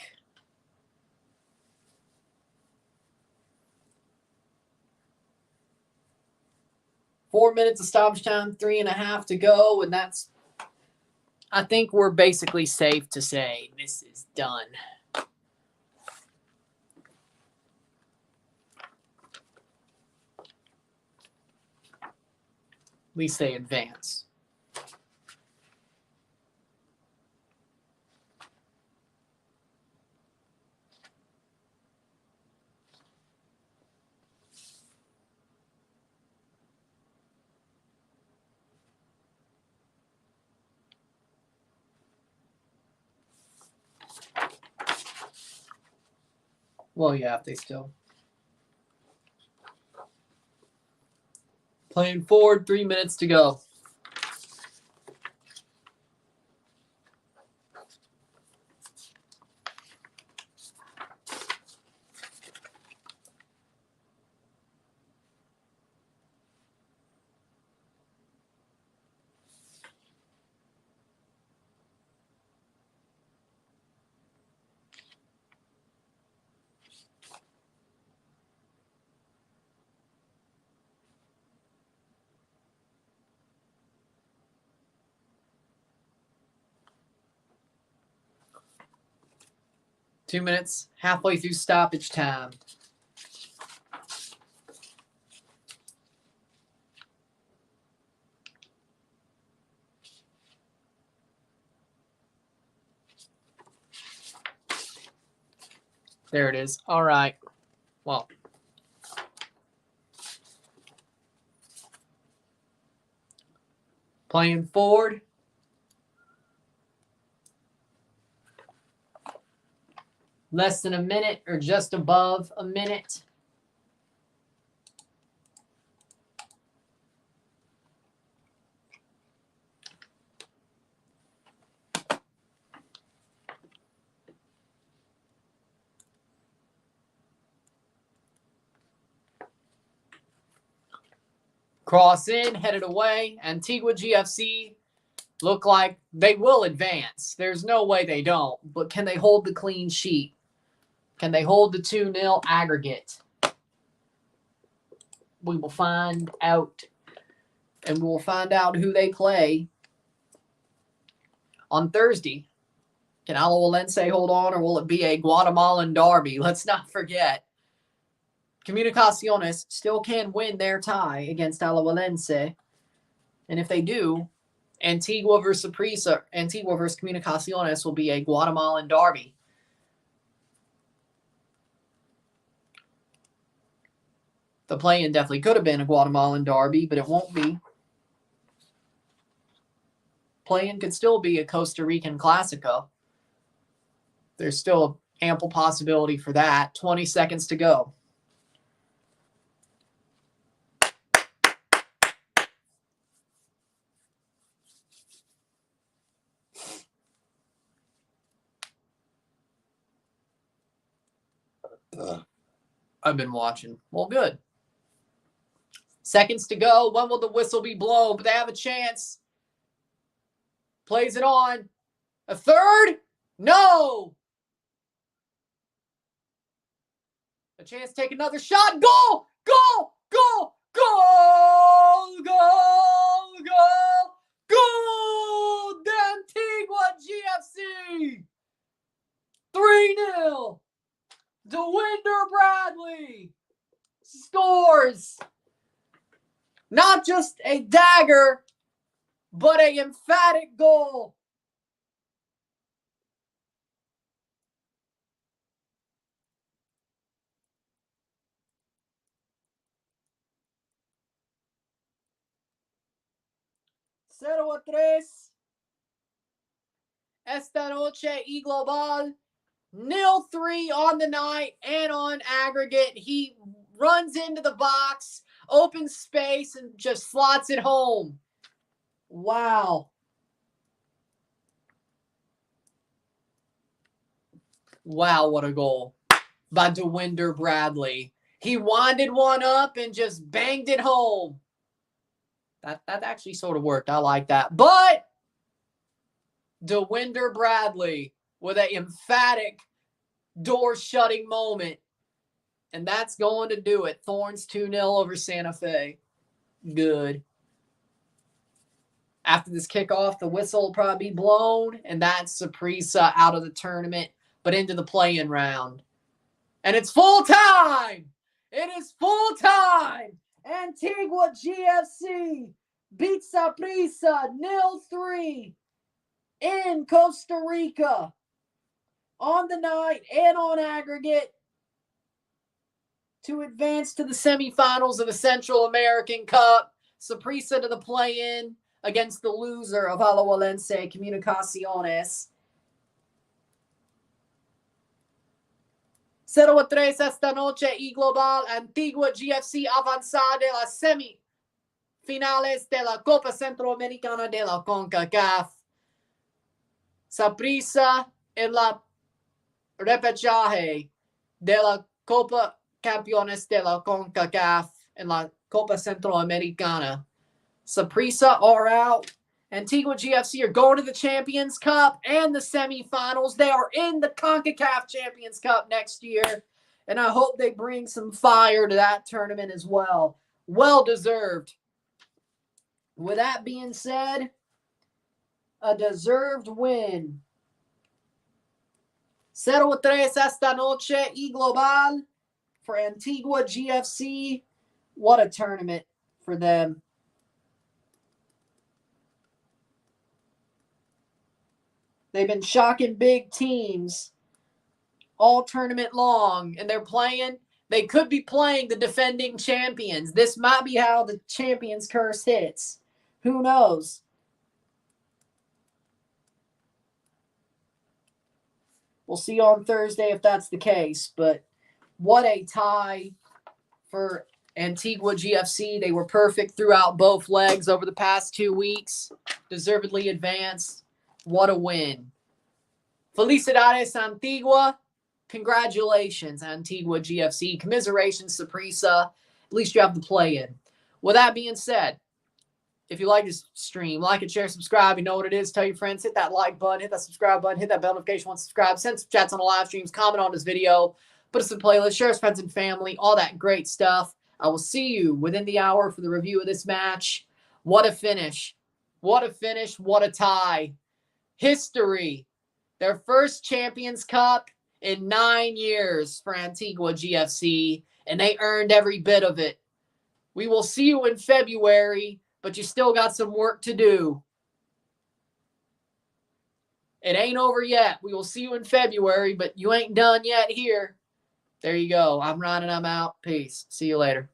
4 minutes of stoppage time, 3.5 to go, and that's, I think we're basically safe to say this is done. At least they advance. Well, yeah, if they still. Playing forward, 3 minutes to go. Two minutes, halfway through stoppage time. There it is. All right. Well. Playing forward. Less than a minute or just above a minute. Cross in, headed away. Antigua GFC look like they will advance. There's no way they don't. But can they hold the clean sheet? Can they hold the 2-0 aggregate? We will find out. And we will find out who they play on Thursday. Can Alajuelense hold on, or will it be a Guatemalan derby? Let's not forget. Comunicaciones still can win their tie against Alajuelense. And if they do, Antigua versus Saprissa, Antigua versus Comunicaciones will be a Guatemalan derby. The play-in definitely could have been a Guatemalan derby, but it won't be. Play-in could still be a Costa Rican Clasico. There's still ample possibility for that. 20 seconds to go. I've been watching. Well, good. Seconds to go. When will the whistle be blown? But they have a chance. Plays it on. A third? No. A chance to take another shot. Goal! Goal! Goal! Goal! Goal! Goal! Goal! Antigua GFC! 3-0. Dewinder Bradley scores. Not just a dagger, but an emphatic goal. Cero a tres. Esta noche y global. 0-3 on the night and on aggregate. He runs into the box, opens space, and just slots it home. Wow. Wow, what a goal by Dewinder Bradley. He winded one up and just banged it home. That actually sort of worked. I like that. But Dewinder Bradley with an emphatic door-shutting moment. And that's going to do it. Thorns 2-0 over Santa Fe. good. After this kickoff, the whistle will probably be blown, and that's Saprissa out of the tournament, but into the play-in round. And it's full time! It is full time! Antigua GFC beats Saprissa 0-3 in Costa Rica on the night and on aggregate to advance to the semifinals of the Central American Cup. Saprissa to the play-in against the loser of Alajuelense Comunicaciones. 0-3 esta noche y global. Antigua GFC avanza de las semifinales de la Copa Centroamericana de la CONCACAF. Saprissa en la repechaje de la Copa Campeones de la CONCACAF en la Copa Centroamericana. Saprissa are out. Antigua GFC are going to the Champions Cup and the semifinals. They are in the CONCACAF Champions Cup next year, and I hope they bring some fire to that tournament as well. Well deserved. With that being said, a deserved win. 0-3 esta noche y global for Antigua GFC. What a tournament for them. They've been shocking big teams all tournament long, and they could be playing the defending champions. This might be how the champions curse hits. Who knows? We'll see on Thursday if that's the case, but what a tie for Antigua GFC. They were perfect throughout both legs over the past 2 weeks. Deservedly advanced. What a win. Felicidades, Antigua. Congratulations, Antigua GFC. Commiserations, Saprissa. At least you have the play-in. With that being said, if you like this stream, like it, share, subscribe. You know what it is. Tell your friends. Hit that like button. Hit that subscribe button. Hit that bell notification once subscribe. Send some chats on the live streams. Comment on this video. Put us in playlist. Share us friends and family. All that great stuff. I will see you within the hour for the review of this match. What a finish. What a finish. What a tie. History. Their first Champions Cup in 9 years for Antigua GFC, and they earned every bit of it. We will see you in February, but you still got some work to do. It ain't over yet. We will see you in February, but you ain't done yet here. There you go. I'm Ron and I'm out. Peace. See you later.